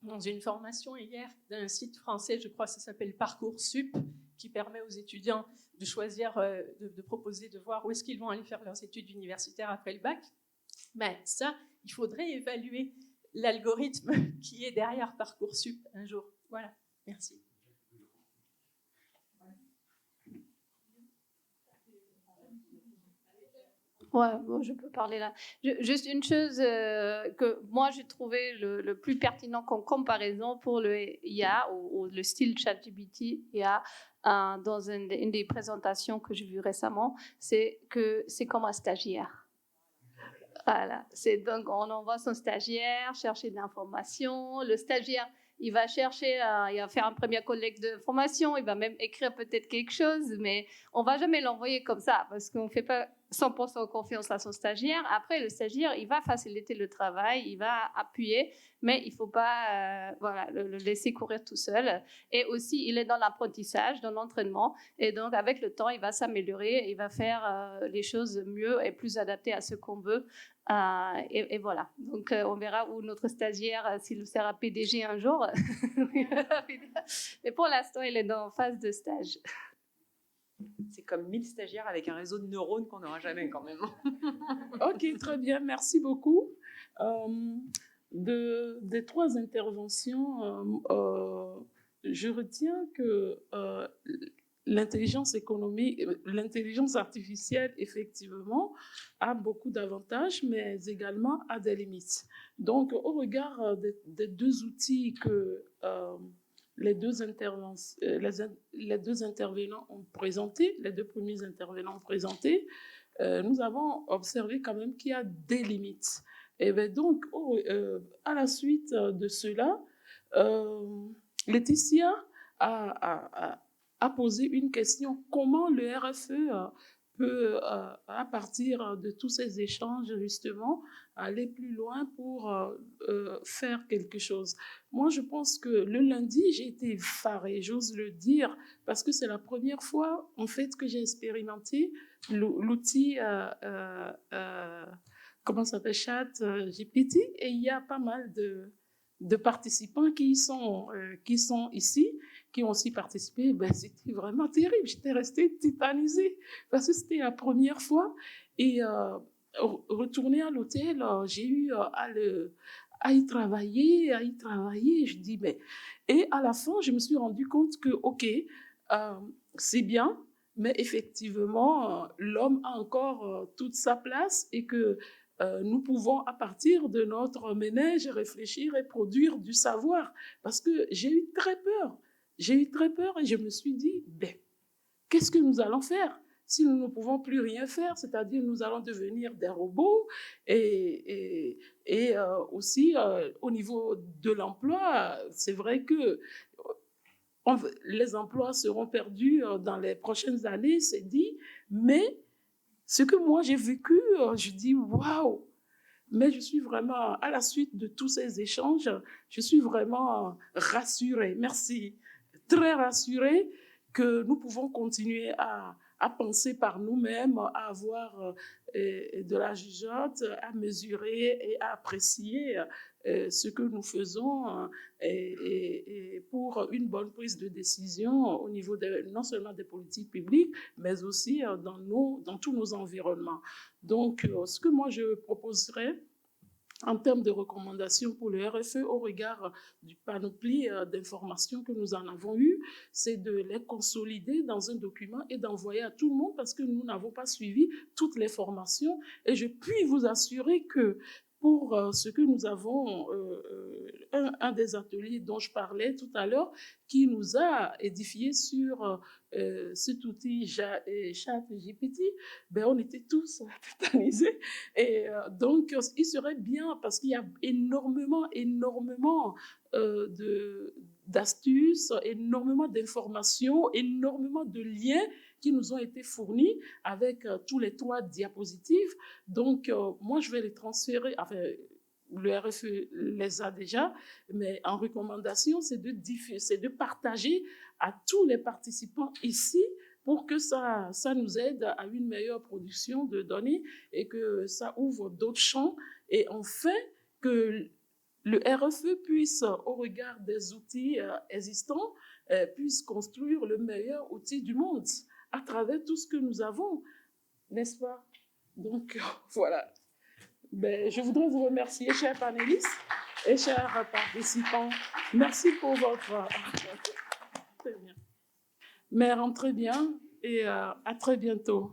dans une formation hier d'un site français, je crois que ça s'appelle Parcoursup, qui permet aux étudiants de choisir, de proposer, de voir où est-ce qu'ils vont aller faire leurs études universitaires après le bac. Ben, ça, il faudrait évaluer l'algorithme qui est derrière Parcoursup un jour. Voilà, merci. Ouais, bon, je peux parler là. Juste une chose que moi j'ai trouvé le plus pertinent comme comparaison pour le IA ou le style ChatGPT IA dans une des présentations que j'ai vues récemment, c'est que c'est comme un stagiaire. Voilà, c'est donc on envoie son stagiaire chercher de l'information. Le stagiaire, il va chercher, il va faire un premier collecte d'informations, il va même écrire peut-être quelque chose, mais on va jamais l'envoyer comme ça parce qu'on fait pas 100% confiance à son stagiaire. Après, le stagiaire, il va faciliter le travail, il va appuyer, mais il ne faut pas le laisser courir tout seul. Et aussi, il est dans l'apprentissage, dans l'entraînement. Et donc, avec le temps, il va s'améliorer, il va faire les choses mieux et plus adaptées à ce qu'on veut. Et voilà. Donc, on verra où notre stagiaire, s'il sera PDG un jour. Mais pour l'instant, il est dans phase de stage. C'est comme 1000 stagiaires avec un réseau de neurones qu'on n'aura jamais quand même. Ok, très bien, merci beaucoup. Des trois interventions, je retiens que l'intelligence artificielle, effectivement, a beaucoup d'avantages, mais également a des limites. Donc, au regard des deux outils que les deux intervenants ont présentés, les deux premiers intervenants ont présenté, nous avons observé quand même qu'il y a des limites. Et bien donc, à la suite de cela, Laetitia a posé une question. Comment le RFE peut, à partir de tous ces échanges, justement, aller plus loin pour faire quelque chose? Moi, je pense que le lundi, j'ai été effarée, j'ose le dire, parce que c'est la première fois, en fait, que j'ai expérimenté l'outil, comment ça s'appelle, ChatGPT, et il y a pas mal de participants qui sont ici, qui ont aussi participé. Ben, c'était vraiment terrible. J'étais restée tétanisée parce que c'était la première fois. Et retourner à l'hôtel, j'ai eu à y travailler. Je dis, mais... Et à la fin, je me suis rendu compte que, OK, c'est bien, mais effectivement, l'homme a encore toute sa place et que nous pouvons, à partir de notre ménage, réfléchir et produire du savoir. Parce que j'ai eu très peur. J'ai eu très peur et je me suis dit, ben, qu'est-ce que nous allons faire si nous ne pouvons plus rien faire, c'est-à-dire nous allons devenir des robots et aussi au niveau de l'emploi, c'est vrai que les emplois seront perdus dans les prochaines années, c'est dit, mais ce que moi j'ai vécu, je dis waouh! Mais je suis vraiment, à la suite de tous ces échanges, je suis vraiment rassurée, merci, très rassurée que nous pouvons continuer à penser par nous-mêmes, à avoir de la jugeote, à mesurer et à apprécier ce que nous faisons et pour une bonne prise de décision au niveau non seulement des politiques publiques, mais aussi dans tous nos environnements. Donc, ce que moi je proposerais en termes de recommandations pour le RFE au regard du panoplie d'informations que nous en avons eues, c'est de les consolider dans un document et d'envoyer à tout le monde parce que nous n'avons pas suivi toutes les formations. Et je puis vous assurer que pour ce que nous avons, un des ateliers dont je parlais tout à l'heure, qui nous a édifié sur cet outil ChatGPT, ben on était tous tétanisés. Et donc, il serait bien, parce qu'il y a énormément d'astuces, énormément d'informations, énormément de liens qui nous ont été fournis avec tous les 3 diapositives. Donc, moi, je vais les transférer, enfin, le RFE les a déjà, mais en recommandation, c'est de partager à tous les participants ici pour que ça nous aide à une meilleure production de données et que ça ouvre d'autres champs. Et enfin, que le RFE puisse, au regard des outils existants, puisse construire le meilleur outil du monde à travers tout ce que nous avons, n'est-ce pas? Donc, voilà. Ben, je voudrais vous remercier, chers panélistes et chers participants. Merci pour votre... Très bien. Mais rentrez bien et à très bientôt.